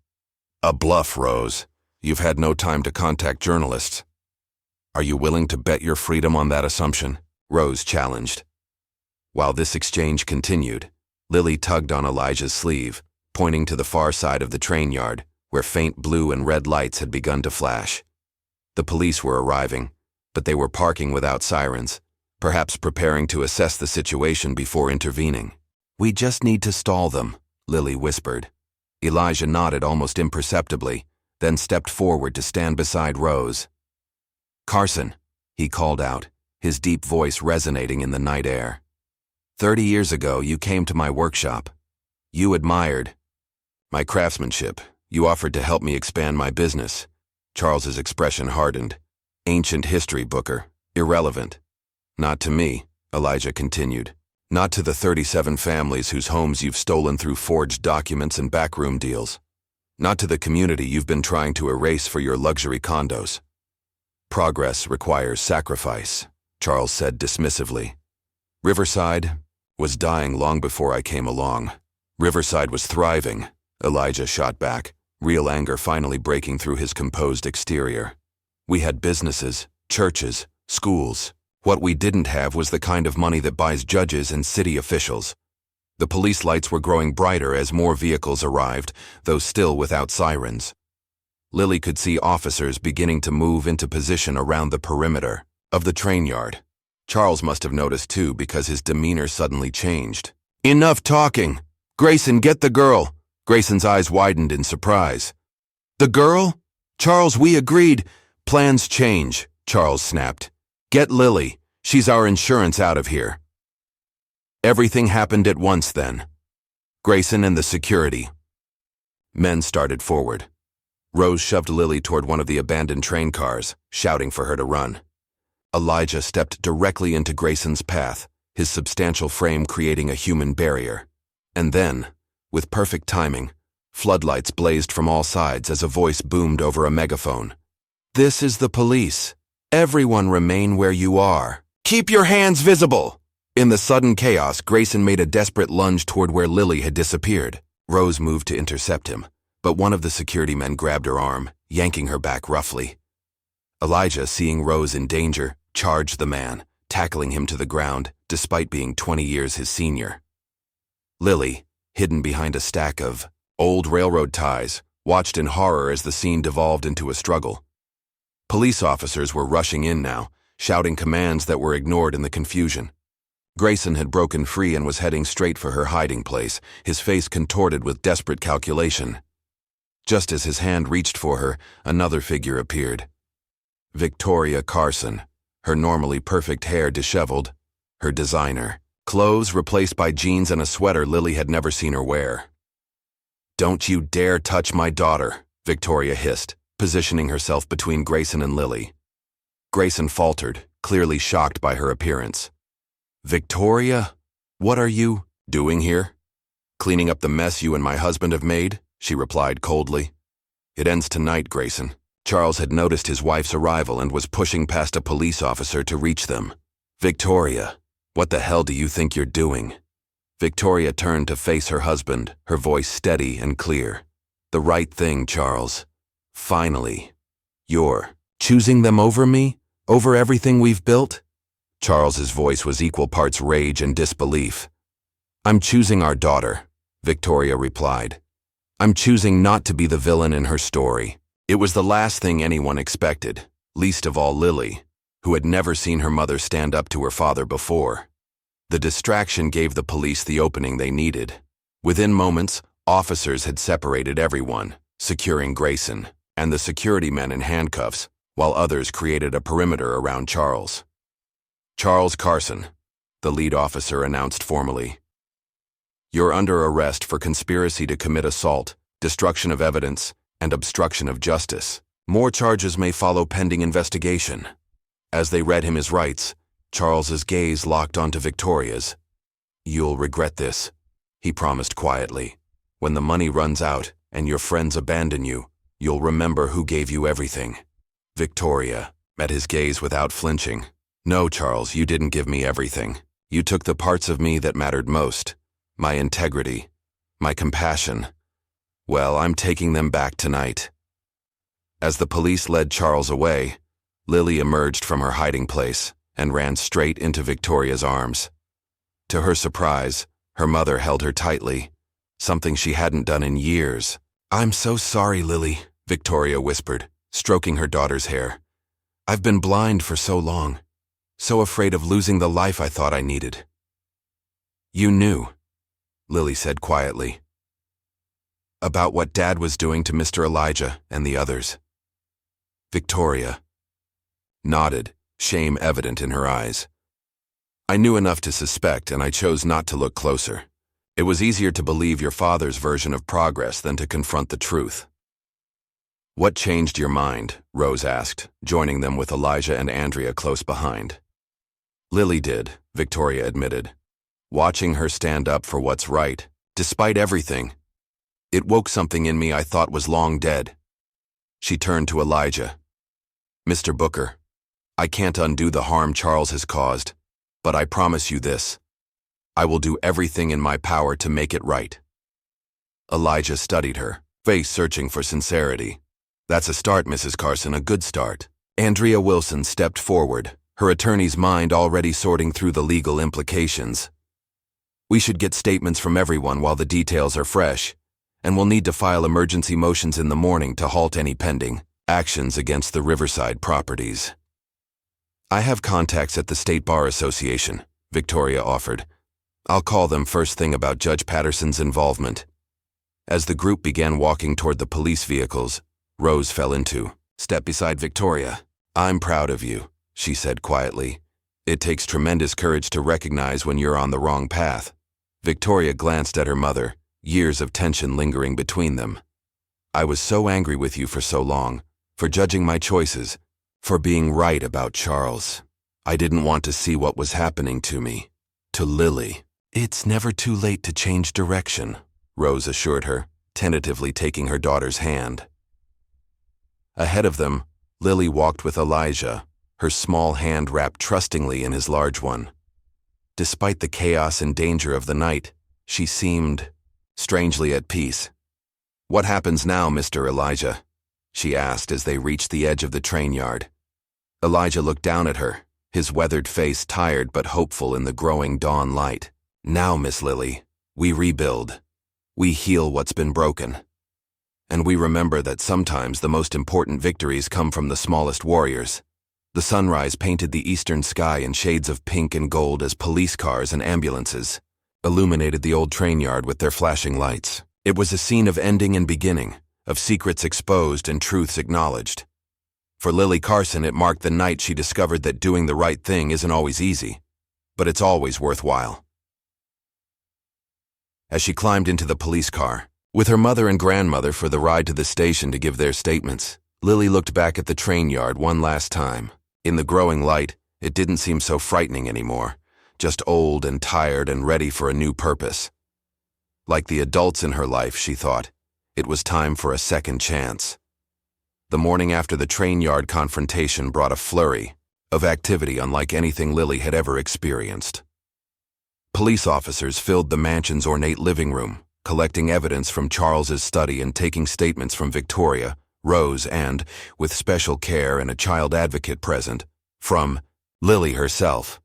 "A bluff, Rose. You've had no time to contact journalists." "Are you willing to bet your freedom on that assumption?" Rose challenged. While this exchange continued, Lily tugged on Elijah's sleeve, pointing to the far side of the train yard, where faint blue and red lights had begun to flash. The police were arriving, but they were parking without sirens, perhaps preparing to assess the situation before intervening. "We just need to stall them," Lily whispered. Elijah nodded almost imperceptibly, then stepped forward to stand beside Rose. Carson, he called out, his deep voice resonating in the night air. 30 years ago, you came to my workshop. You admired my craftsmanship. You offered to help me expand my business. Charles's expression hardened. Ancient history, Booker. Irrelevant. Not to me, Elijah continued. Not to the 37 families whose homes you've stolen through forged documents and backroom deals. Not to the community you've been trying to erase for your luxury condos. Progress requires sacrifice, Charles said dismissively. Riverside was dying long before I came along. Riverside was thriving, Elijah shot back, real anger finally breaking through his composed exterior. We had businesses, churches, schools. What we didn't have was the kind of money that buys judges and city officials. The police lights were growing brighter as more vehicles arrived, though still without sirens. Lily could see officers beginning to move into position around the perimeter of the train yard. Charles must have noticed too because his demeanor suddenly changed. Enough talking! Grayson, get the girl! Grayson's eyes widened in surprise. The girl? Charles, we agreed. Plans change, Charles snapped. Get Lily. She's our insurance out of here. Everything happened at once then. Grayson and the security. Men started forward. Rose shoved Lily toward one of the abandoned train cars, shouting for her to run. Elijah stepped directly into Grayson's path, his substantial frame creating a human barrier. And then, with perfect timing, floodlights blazed from all sides as a voice boomed over a megaphone. This is the police. Everyone remain where you are. Keep your hands visible! In the sudden chaos, Grayson made a desperate lunge toward where Lily had disappeared. Rose moved to intercept him, but one of the security men grabbed her arm, yanking her back roughly. Elijah, seeing Rose in danger, charged the man, tackling him to the ground, despite being 20 years his senior. Lily, hidden behind a stack of old railroad ties, watched in horror as the scene devolved into a struggle. Police officers were rushing in now, shouting commands that were ignored in the confusion. Grayson had broken free and was heading straight for her hiding place, his face contorted with desperate calculation. Just as his hand reached for her, another figure appeared. Victoria Carson, her normally perfect hair disheveled, her designer. Clothes replaced by jeans and a sweater Lily had never seen her wear. Don't you dare touch my daughter, Victoria hissed, positioning herself between Grayson and Lily. Grayson faltered, clearly shocked by her appearance. Victoria, what are you doing here? Cleaning up the mess you and my husband have made, she replied coldly. It ends tonight, Grayson. Charles had noticed his wife's arrival and was pushing past a police officer to reach them. Victoria, what the hell do you think you're doing? Victoria turned to face her husband, her voice steady and clear. The right thing, Charles. Finally. You're choosing them over me? Over everything we've built? Charles's voice was equal parts rage and disbelief. I'm choosing our daughter, Victoria replied. I'm choosing not to be the villain in her story. It was the last thing anyone expected, least of all Lily, who had never seen her mother stand up to her father before. The distraction gave the police the opening they needed. Within moments, officers had separated everyone, securing Grayson and the security men in handcuffs, while others created a perimeter around Charles. Charles Carson, the lead officer announced formally. You're under arrest for conspiracy to commit assault, destruction of evidence, and obstruction of justice. More charges may follow pending investigation. As they read him his rights, Charles's gaze locked onto Victoria's. You'll regret this, he promised quietly. When the money runs out and your friends abandon you, you'll remember who gave you everything. Victoria met his gaze without flinching. No, Charles, you didn't give me everything. You took the parts of me that mattered most. My integrity, my compassion. Well, I'm taking them back tonight. As the police led Charles away, Lily emerged from her hiding place and ran straight into Victoria's arms. To her surprise, her mother held her tightly, something she hadn't done in years. I'm so sorry, Lily, Victoria whispered, stroking her daughter's hair. I've been blind for so long, so afraid of losing the life I thought I needed. You knew, Lily said quietly, about what Dad was doing to Mr. Elijah and the others. Victoria, nodded, shame evident in her eyes. I knew enough to suspect, and I chose not to look closer. It was easier to believe your father's version of progress than to confront the truth. What changed your mind? Rose asked, joining them with Elijah and Andrea close behind. Lily did, Victoria admitted. Watching her stand up for what's right, despite everything. It woke something in me I thought was long dead. She turned to Elijah. Mr. Booker, I can't undo the harm Charles has caused, but I promise you this. I will do everything in my power to make it right. Elijah studied her, face searching for sincerity. That's a start, Mrs. Carson, a good start. Andrea Wilson stepped forward, her attorney's mind already sorting through the legal implications. We should get statements from everyone while the details are fresh, and we'll need to file emergency motions in the morning to halt any pending actions against the Riverside properties. I have contacts at the State Bar Association, Victoria offered. I'll call them first thing about Judge Patterson's involvement. As the group began walking toward the police vehicles, Rose fell into step beside Victoria. I'm proud of you, she said quietly. It takes tremendous courage to recognize when you're on the wrong path. Victoria glanced at her mother, years of tension lingering between them. I was so angry with you for so long, for judging my choices, for being right about Charles. I didn't want to see what was happening to me, to Lily. It's never too late to change direction, Rose assured her, tentatively taking her daughter's hand. Ahead of them, Lily walked with Elijah, her small hand wrapped trustingly in his large one. Despite the chaos and danger of the night, she seemed strangely at peace. What happens now, Mr. Elijah? She asked as they reached the edge of the train yard. Elijah looked down at her, his weathered face tired but hopeful in the growing dawn light. Now, Miss Lily, we rebuild. We heal what's been broken. And we remember that sometimes the most important victories come from the smallest warriors. The sunrise painted the eastern sky in shades of pink and gold as police cars and ambulances illuminated the old train yard with their flashing lights. It was a scene of ending and beginning, of secrets exposed and truths acknowledged. For Lily Carson, it marked the night she discovered that doing the right thing isn't always easy, but it's always worthwhile. As she climbed into the police car, with her mother and grandmother for the ride to the station to give their statements, Lily looked back at the train yard one last time. In the growing light, it didn't seem so frightening anymore, just old and tired and ready for a new purpose. Like the adults in her life, she thought, it was time for a second chance. The morning after the train yard confrontation brought a flurry of activity unlike anything Lily had ever experienced. Police officers filled the mansion's ornate living room, collecting evidence from Charles's study and taking statements from Victoria, Rose, and, with special care and a child advocate present, from Lily herself.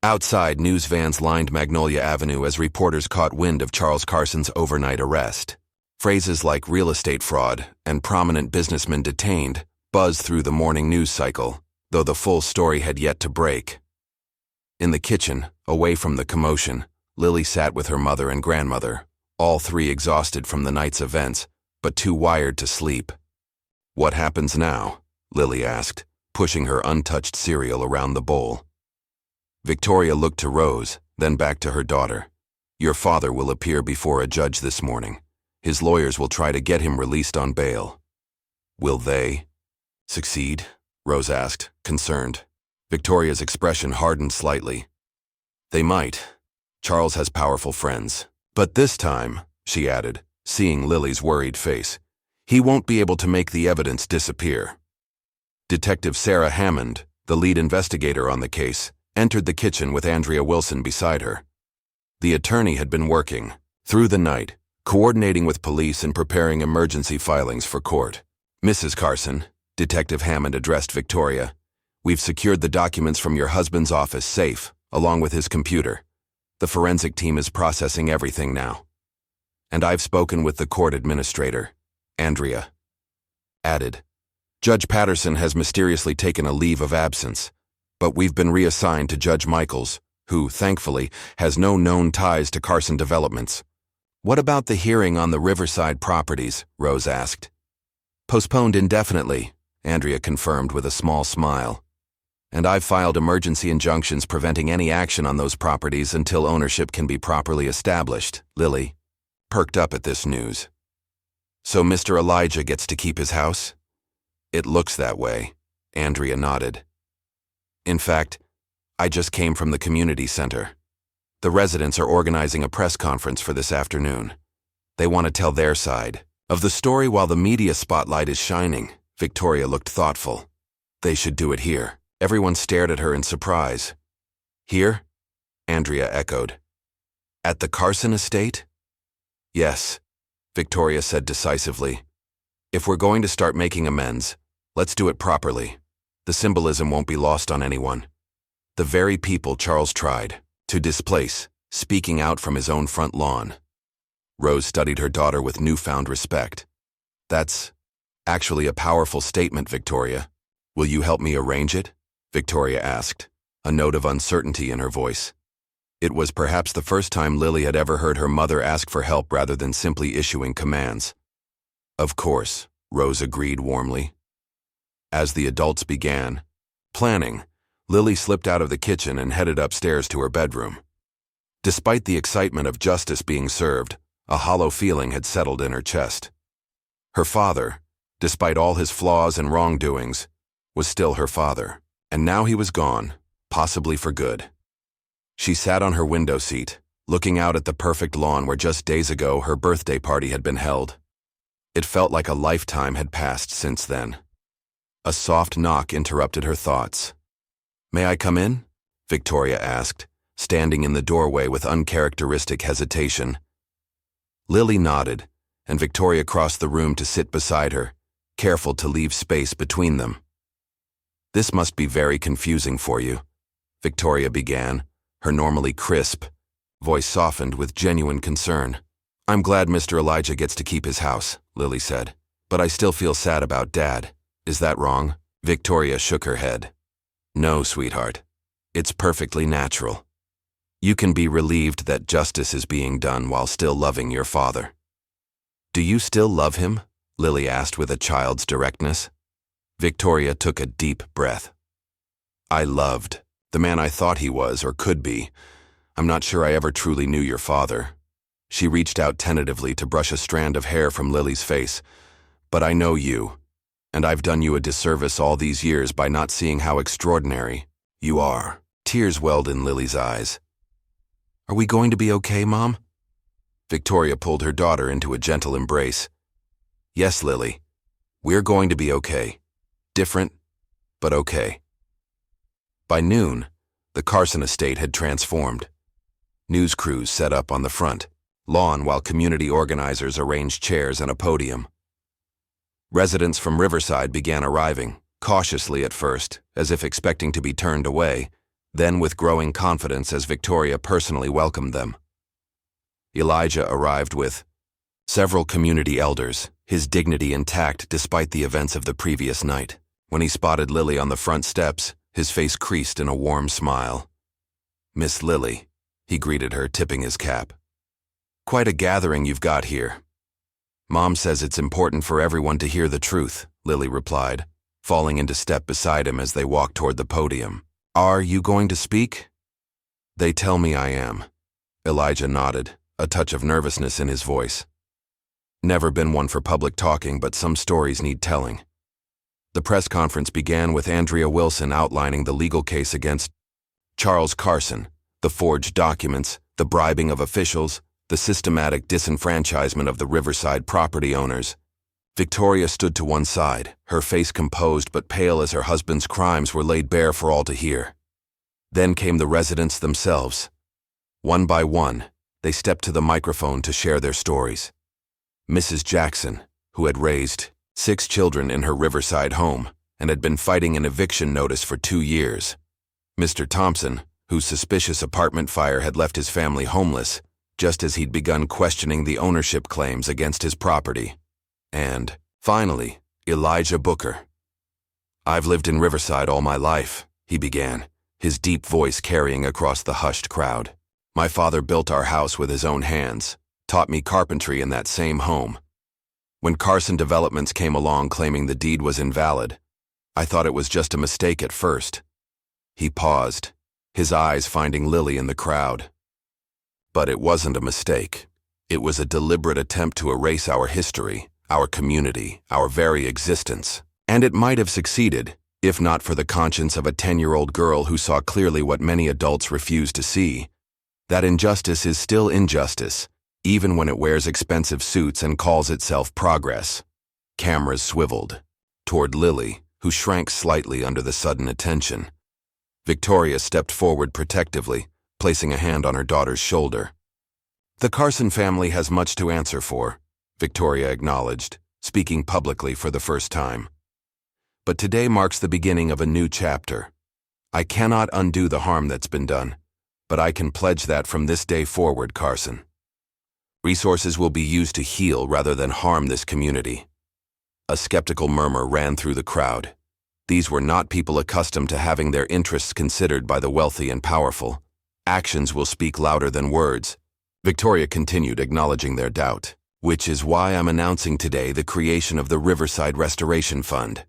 Outside, news vans lined Magnolia Avenue as reporters caught wind of Charles Carson's overnight arrest. Phrases like real estate fraud and prominent businessmen detained buzzed through the morning news cycle, though the full story had yet to break. In the kitchen, away from the commotion, Lily sat with her mother and grandmother, all three exhausted from the night's events, but too wired to sleep. What happens now? Lily asked, pushing her untouched cereal around the bowl. Victoria looked to Rose, then back to her daughter. Your father will appear before a judge this morning. His lawyers will try to get him released on bail. Will they succeed? Rose asked, concerned. Victoria's expression hardened slightly. They might. Charles has powerful friends. But this time, she added, seeing Lily's worried face, he won't be able to make the evidence disappear. Detective Sarah Hammond, the lead investigator on the case, entered the kitchen with Andrea Wilson beside her. The attorney had been working, through the night, coordinating with police and preparing emergency filings for court. Mrs. Carson, Detective Hammond addressed Victoria, we've secured the documents from your husband's office safe, along with his computer. The forensic team is processing everything now. And I've spoken with the court administrator, Andrea added. Judge Patterson has mysteriously taken a leave of absence, but we've been reassigned to Judge Michaels, who, thankfully, has no known ties to Carson developments. What about the hearing on the Riverside properties? Rose asked. Postponed indefinitely, Andrea confirmed with a small smile. And I've filed emergency injunctions preventing any action on those properties until ownership can be properly established. Lily perked up at this news. So Mr. Elijah gets to keep his house? It looks that way, Andrea nodded. In fact, I just came from the community center. The residents are organizing a press conference for this afternoon. They want to tell their side of the story while the media spotlight is shining. Victoria looked thoughtful. They should do it here. Everyone stared at her in surprise. Here? Andrea echoed. At the Carson estate? Yes, Victoria said decisively. If we're going to start making amends, let's do it properly. The symbolism won't be lost on anyone. The very people Charles tried to displace, speaking out from his own front lawn. Rose studied her daughter with newfound respect. That's actually a powerful statement, Victoria. Will you help me arrange it? Victoria asked, a note of uncertainty in her voice. It was perhaps the first time Lily had ever heard her mother ask for help rather than simply issuing commands. Of course, Rose agreed warmly. As the adults began planning, Lily slipped out of the kitchen and headed upstairs to her bedroom. Despite the excitement of justice being served, a hollow feeling had settled in her chest. Her father, despite all his flaws and wrongdoings, was still her father, and now he was gone, possibly for good. She sat on her window seat, looking out at the perfect lawn where just days ago her birthday party had been held. It felt like a lifetime had passed since then. A soft knock interrupted her thoughts. May I come in? Victoria asked, standing in the doorway with uncharacteristic hesitation. Lily nodded, and Victoria crossed the room to sit beside her, careful to leave space between them. This must be very confusing for you, Victoria began, her normally crisp voice softened with genuine concern. I'm glad Mr. Elijah gets to keep his house, Lily said, but I still feel sad about Dad. Is that wrong? Victoria shook her head. No, sweetheart. It's perfectly natural. You can be relieved that justice is being done while still loving your father. Do you still love him? Lily asked with a child's directness. Victoria took a deep breath. I loved the man I thought he was or could be. I'm not sure I ever truly knew your father. She reached out tentatively to brush a strand of hair from Lily's face. But I know you, and I've done you a disservice all these years by not seeing how extraordinary you are. Tears welled in Lily's eyes. Are we going to be okay, Mom? Victoria pulled her daughter into a gentle embrace. Yes, Lily. We're going to be okay. Different, but okay. By noon, the Carson estate had transformed. News crews set up on the front lawn while community organizers arranged chairs and a podium. Residents from Riverside began arriving, cautiously at first, as if expecting to be turned away, then with growing confidence as Victoria personally welcomed them. Elijah arrived with several community elders, his dignity intact despite the events of the previous night. When he spotted Lily on the front steps, his face creased in a warm smile. Miss Lily, he greeted her, tipping his cap. Quite a gathering you've got here. Mom says it's important for everyone to hear the truth, Lily replied, falling into step beside him as they walked toward the podium. Are you going to speak? They tell me I am. Elijah nodded, a touch of nervousness in his voice. Never been one for public talking, but some stories need telling. The press conference began with Andrea Wilson outlining the legal case against Charles Carson, the forged documents, the bribing of officials, the systematic disenfranchisement of the Riverside property owners. Victoria stood to one side, her face composed but pale as her husband's crimes were laid bare for all to hear. Then came the residents themselves. One by one, they stepped to the microphone to share their stories. Mrs. Jackson, who had raised 6 children in her Riverside home and had been fighting an eviction notice for 2 years. Mr. Thompson, whose suspicious apartment fire had left his family homeless, just as he'd begun questioning the ownership claims against his property. And, finally, Elijah Booker. I've lived in Riverside all my life, he began, his deep voice carrying across the hushed crowd. My father built our house with his own hands, taught me carpentry in that same home. When Carson Developments came along claiming the deed was invalid, I thought it was just a mistake at first." He paused, his eyes finding Lily in the crowd. "But it wasn't a mistake. It was a deliberate attempt to erase our history, our community, our very existence. And it might have succeeded, if not for the conscience of a 10-year-old girl who saw clearly what many adults refuse to see. That injustice is still injustice, even when it wears expensive suits and calls itself progress." Cameras swiveled toward Lily, who shrank slightly under the sudden attention. Victoria stepped forward protectively, placing a hand on her daughter's shoulder. "The Carson family has much to answer for," Victoria acknowledged, speaking publicly for the first time. "But today marks the beginning of a new chapter. I cannot undo the harm that's been done, but I can pledge that from this day forward, Carson. Resources will be used to heal rather than harm this community." A skeptical murmur ran through the crowd. These were not people accustomed to having their interests considered by the wealthy and powerful. Actions will speak louder than words. Victoria continued, acknowledging their doubt. "Which is why I'm announcing today the creation of the Riverside Restoration Fund.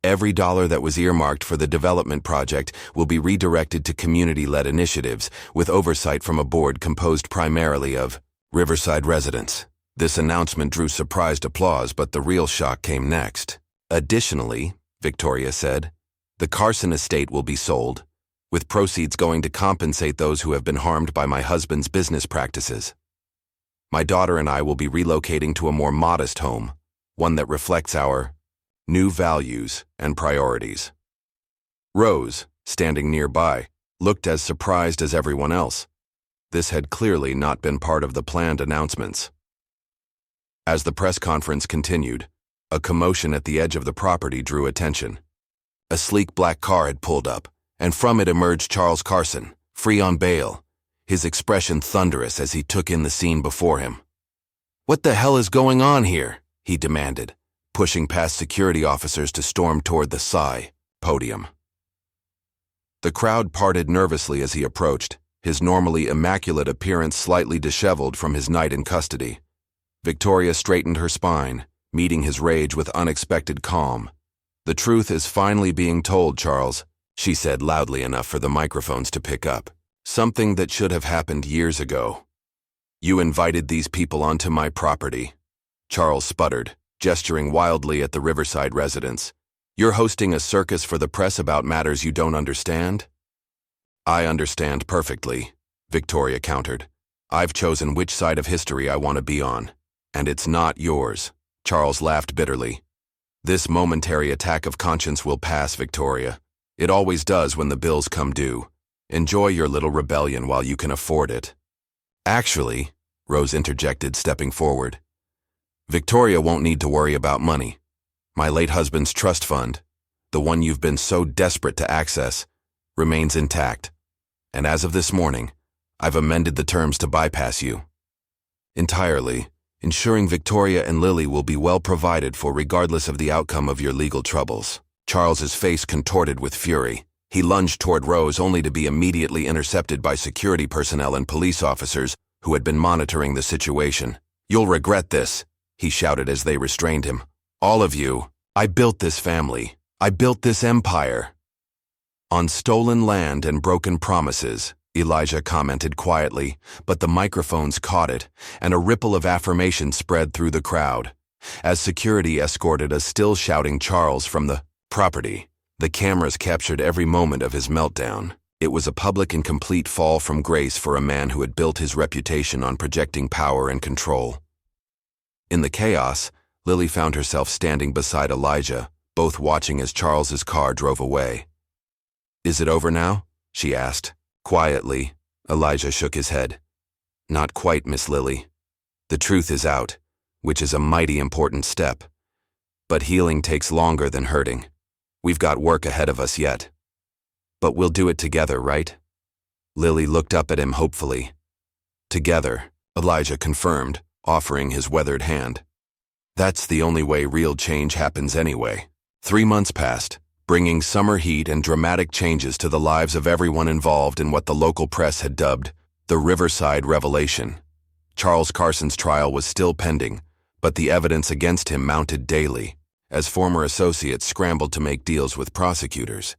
Every dollar that was earmarked for the development project will be redirected to community-led initiatives, with oversight from a board composed primarily of Riverside residents." This announcement drew surprised applause, but the real shock came next. "Additionally," Victoria said, "the Carson estate will be sold, with proceeds going to compensate those who have been harmed by my husband's business practices. My daughter and I will be relocating to a more modest home, one that reflects our new values and priorities." Rose, standing nearby, looked as surprised as everyone else. This had clearly not been part of the planned announcements. As the press conference continued, a commotion at the edge of the property drew attention. A sleek black car had pulled up, and from it emerged Charles Carson, free on bail, his expression thunderous as he took in the scene before him. "What the hell is going on here?" he demanded, pushing past security officers to storm toward the podium. The crowd parted nervously as he approached, his normally immaculate appearance slightly disheveled from his night in custody. Victoria straightened her spine, meeting his rage with unexpected calm. "The truth is finally being told, Charles," she said loudly enough for the microphones to pick up. "Something that should have happened years ago. You invited these people onto my property." Charles sputtered, gesturing wildly at the Riverside residents. "You're hosting a circus for the press about matters you don't understand?" "I understand perfectly," Victoria countered. "I've chosen which side of history I want to be on, and it's not yours." Charles laughed bitterly. "This momentary attack of conscience will pass, Victoria. It always does when the bills come due. Enjoy your little rebellion while you can afford it." "Actually," Rose interjected, stepping forward, "Victoria won't need to worry about money. My late husband's trust fund, the one you've been so desperate to access, remains intact. And as of this morning, I've amended the terms to bypass you entirely, ensuring Victoria and Lily will be well provided for regardless of the outcome of your legal troubles." Charles's face contorted with fury. He lunged toward Rose only to be immediately intercepted by security personnel and police officers who had been monitoring the situation. "You'll regret this," he shouted as they restrained him. "All of you. I built this family. I built this empire." "On stolen land and broken promises," Elijah commented quietly, but the microphones caught it, and a ripple of affirmation spread through the crowd. As security escorted a still-shouting Charles from the property, the cameras captured every moment of his meltdown. It was a public and complete fall from grace for a man who had built his reputation on projecting power and control. In the chaos, Lily found herself standing beside Elijah, both watching as Charles's car drove away. "Is it over now?" she asked. Quietly, Elijah shook his head. "Not quite, Miss Lily. The truth is out, which is a mighty important step. But healing takes longer than hurting. We've got work ahead of us yet. But we'll do it together, right?" Lily looked up at him hopefully. "Together," Elijah confirmed, offering his weathered hand. "That's the only way real change happens anyway." 3 months passed, bringing summer heat and dramatic changes to the lives of everyone involved in what the local press had dubbed the Riverside Revelation. Charles Carson's trial was still pending, but the evidence against him mounted daily. as former associates scrambled to make deals with prosecutors.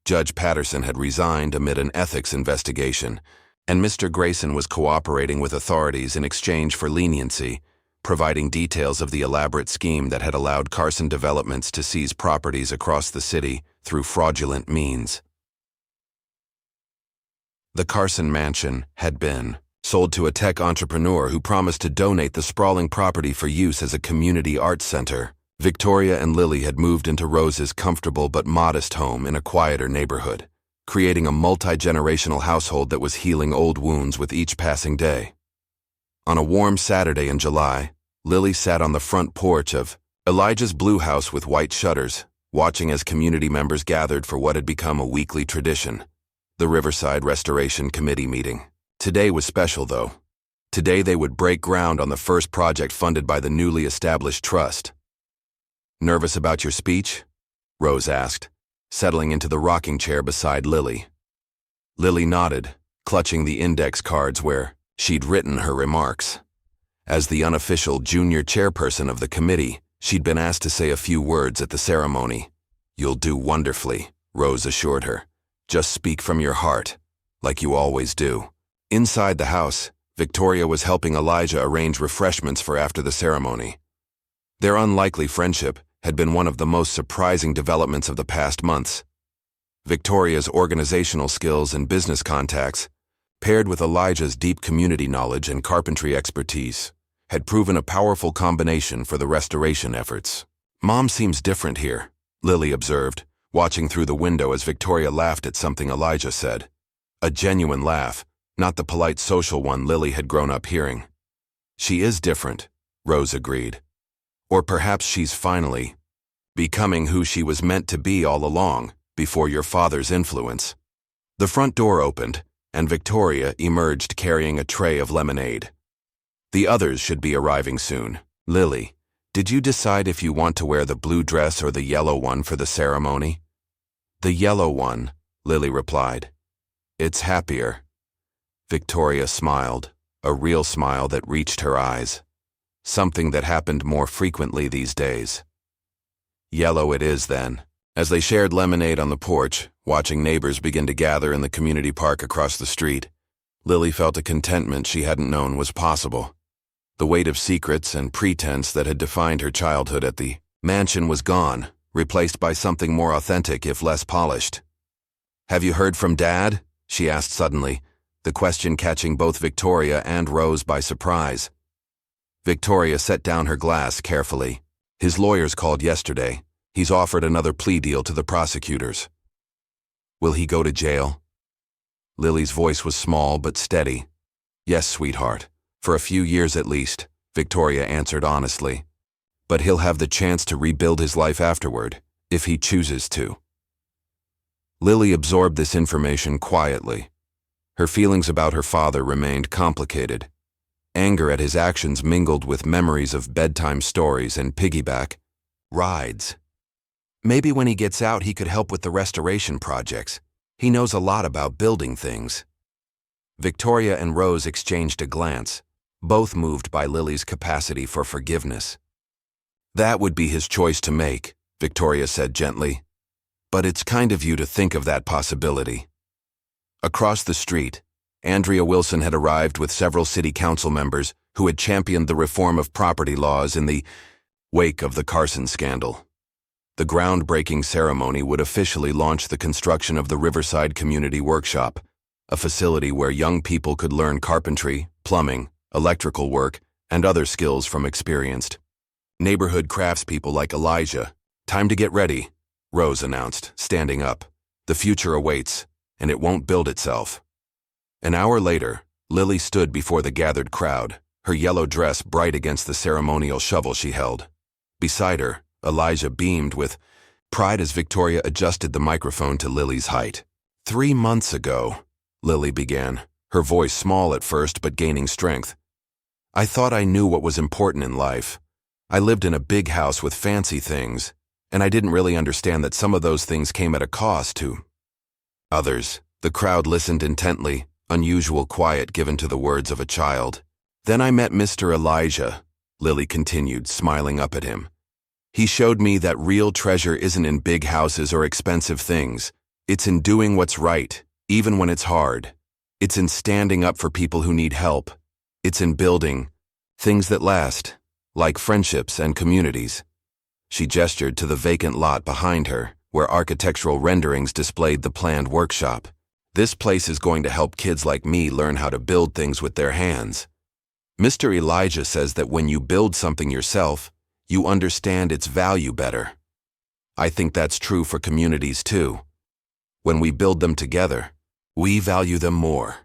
Judge Patterson had resigned amid an ethics investigation, and Mr. Grayson was cooperating with authorities in exchange for leniency, providing details of the elaborate scheme that had allowed Carson Developments to seize properties across the city through fraudulent means. The Carson mansion had been sold to a tech entrepreneur who promised to donate the sprawling property for use as a community arts center. Victoria and Lily had moved into Rose's comfortable but modest home in a quieter neighborhood, creating a multi-generational household that was healing old wounds with each passing day. On a warm Saturday in July, Lily sat on the front porch of Elijah's blue house with white shutters, watching as community members gathered for what had become a weekly tradition, the Riverside Restoration Committee meeting. Today was special, though. Today they would break ground on the first project funded by the newly established trust. "Nervous about your speech?" Rose asked, settling into the rocking chair beside Lily. Lily nodded, clutching the index cards where she'd written her remarks. As the unofficial junior chairperson of the committee, she'd been asked to say a few words at the ceremony. "You'll do wonderfully," Rose assured her. "Just speak from your heart, like you always do." Inside the house, Victoria was helping Elijah arrange refreshments for after the ceremony. Their unlikely friendship had been one of the most surprising developments of the past months. Victoria's organizational skills and business contacts, paired with Elijah's deep community knowledge and carpentry expertise, had proven a powerful combination for the restoration efforts. "Mom seems different here," Lily observed, watching through the window as Victoria laughed at something Elijah said. A genuine laugh, not the polite social one Lily had grown up hearing. "She is different," Rose agreed. "Or perhaps she's finally becoming who she was meant to be all along, before your father's influence." The front door opened, and Victoria emerged carrying a tray of lemonade. "The others should be arriving soon. Lily, did you decide if you want to wear the blue dress or the yellow one for the ceremony?" "The yellow one," Lily replied. "It's happier." Victoria smiled, a real smile that reached her eyes. Something that happened more frequently these days. "Yellow it is, then." As they shared lemonade on the porch, watching neighbors begin to gather in the community park across the street, Lily felt a contentment she hadn't known was possible. The weight of secrets and pretense that had defined her childhood at the mansion was gone, replaced by something more authentic if less polished. "Have you heard from Dad?" she asked suddenly, the question catching both Victoria and Rose by surprise. Victoria set down her glass carefully. "His lawyers called yesterday. He's offered another plea deal to the prosecutors." "Will he go to jail?" Lily's voice was small but steady. "Yes, sweetheart. For a few years at least," Victoria answered honestly. "But he'll have the chance to rebuild his life afterward, if he chooses to." Lily absorbed this information quietly. Her feelings about her father remained complicated. Anger at his actions mingled with memories of bedtime stories and piggyback rides. Maybe when he gets out he could help with the restoration projects. He knows a lot about building things. Victoria and Rose exchanged a glance, both moved by Lily's capacity for forgiveness. "That would be his choice to make," Victoria said gently. "But it's kind of you to think of that possibility." Across the street, Andrea Wilson had arrived with several city council members who had championed the reform of property laws in the wake of the Carson scandal. The groundbreaking ceremony would officially launch the construction of the Riverside Community Workshop, a facility where young people could learn carpentry, plumbing, electrical work, and other skills from experienced neighborhood craftspeople like Elijah. "Time to get ready," Rose announced, standing up. "The future awaits, and it won't build itself." An hour later, Lily stood before the gathered crowd, her yellow dress bright against the ceremonial shovel she held. Beside her, Elijah beamed with pride as Victoria adjusted the microphone to Lily's height. "3 months ago," Lily began, her voice small at first but gaining strength, "I thought I knew what was important in life. I lived in a big house with fancy things, and I didn't really understand that some of those things came at a cost to others." The crowd listened intently, unusual quiet given to the words of a child. "Then I met Mr. Elijah," Lily continued, smiling up at him. He showed me that real treasure isn't in big houses or expensive things. It's in doing what's right, even when it's hard. It's in standing up for people who need help. It's in building things that last, like friendships and communities. She gestured to the vacant lot behind her, where architectural renderings displayed the planned workshop. This place is going to help kids like me learn how to build things with their hands. Mr. Elijah says that when you build something yourself, you understand its value better. I think that's true for communities too. When we build them together, we value them more.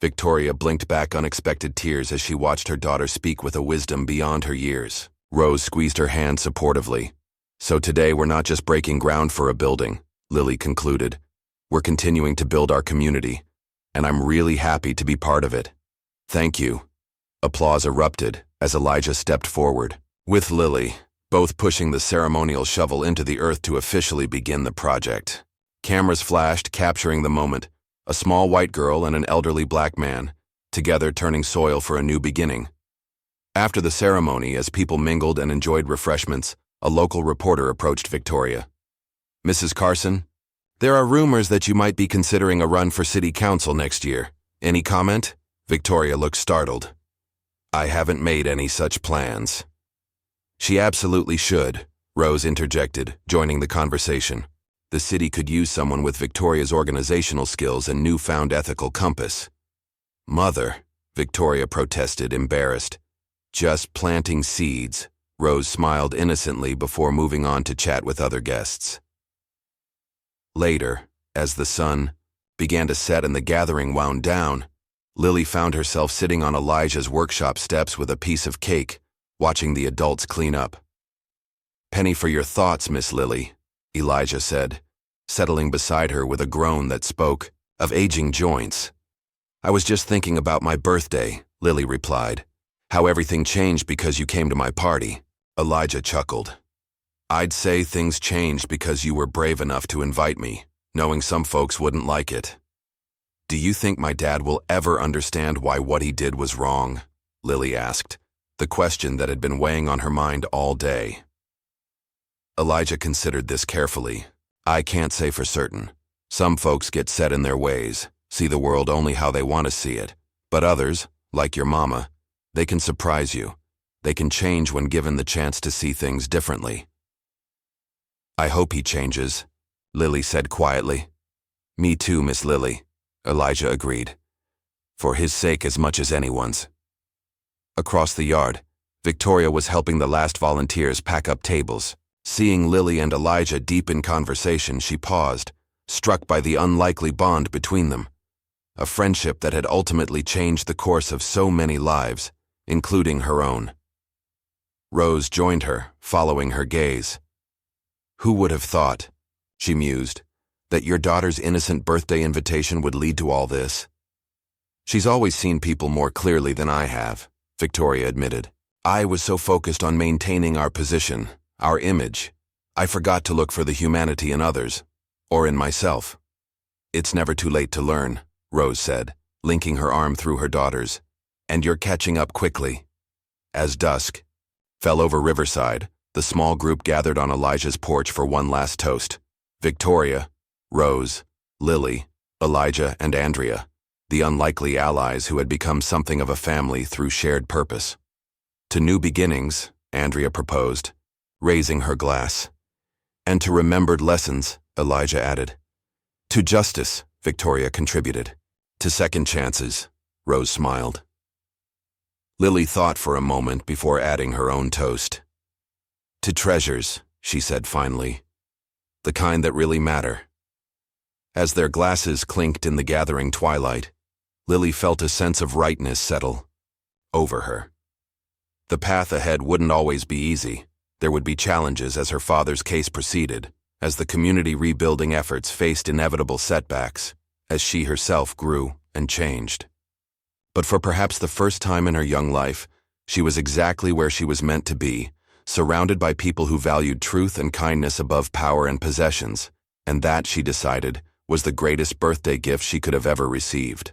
Victoria blinked back unexpected tears as she watched her daughter speak with a wisdom beyond her years. Rose squeezed her hand supportively. So today we're not just breaking ground for a building, Lily concluded. We're continuing to build our community, and I'm really happy to be part of it. Thank you. Applause erupted as Elijah stepped forward, with Lily, both pushing the ceremonial shovel into the earth to officially begin the project. Cameras flashed, capturing the moment, a small white girl and an elderly black man, together turning soil for a new beginning. After the ceremony, as people mingled and enjoyed refreshments, a local reporter approached Victoria. Mrs. Carson, there are rumors that you might be considering a run for city council next year. Any comment? Victoria looked startled. I haven't made any such plans. She absolutely should, Rose interjected, joining the conversation. The city could use someone with Victoria's organizational skills and newfound ethical compass. Mother, Victoria protested, embarrassed. Just planting seeds, Rose smiled innocently before moving on to chat with other guests. Later, as the sun began to set and the gathering wound down, Lily found herself sitting on Elijah's workshop steps with a piece of cake, watching the adults clean up. Penny for your thoughts, Miss Lily, Elijah said, settling beside her with a groan that spoke of aging joints. I was just thinking about my birthday, Lily replied. How everything changed because you came to my party. Elijah chuckled. I'd say things changed because you were brave enough to invite me, knowing some folks wouldn't like it. Do you think my dad will ever understand why what he did was wrong? Lily asked, the question that had been weighing on her mind all day. Elijah considered this carefully. I can't say for certain. Some folks get set in their ways, see the world only how they want to see it. But others, like your mama, they can surprise you. They can change when given the chance to see things differently. I hope he changes, Lily said quietly. Me too, Miss Lily, Elijah agreed. For his sake as much as anyone's. Across the yard, Victoria was helping the last volunteers pack up tables. Seeing Lily and Elijah deep in conversation, she paused, struck by the unlikely bond between them. A friendship that had ultimately changed the course of so many lives, including her own. Rose joined her, following her gaze. Who would have thought, she mused, that your daughter's innocent birthday invitation would lead to all this? She's always seen people more clearly than I have, Victoria admitted. I was so focused on maintaining our position, our image, I forgot to look for the humanity in others, or in myself. It's never too late to learn, Rose said, linking her arm through her daughter's. And you're catching up quickly. As dusk fell over Riverside, the small group gathered on Elijah's porch for one last toast. Victoria, Rose, Lily, Elijah, and Andrea, the unlikely allies who had become something of a family through shared purpose. To new beginnings, Andrea proposed, raising her glass. And to remembered lessons, Elijah added. To justice, Victoria contributed. To second chances, Rose smiled. Lily thought for a moment before adding her own toast. To treasures, she said finally. The kind that really matter. As their glasses clinked in the gathering twilight, Lily felt a sense of rightness settle over her. The path ahead wouldn't always be easy. There would be challenges as her father's case proceeded, as the community rebuilding efforts faced inevitable setbacks, as she herself grew and changed. But for perhaps the first time in her young life, she was exactly where she was meant to be, surrounded by people who valued truth and kindness above power and possessions, and that, she decided, was the greatest birthday gift she could have ever received.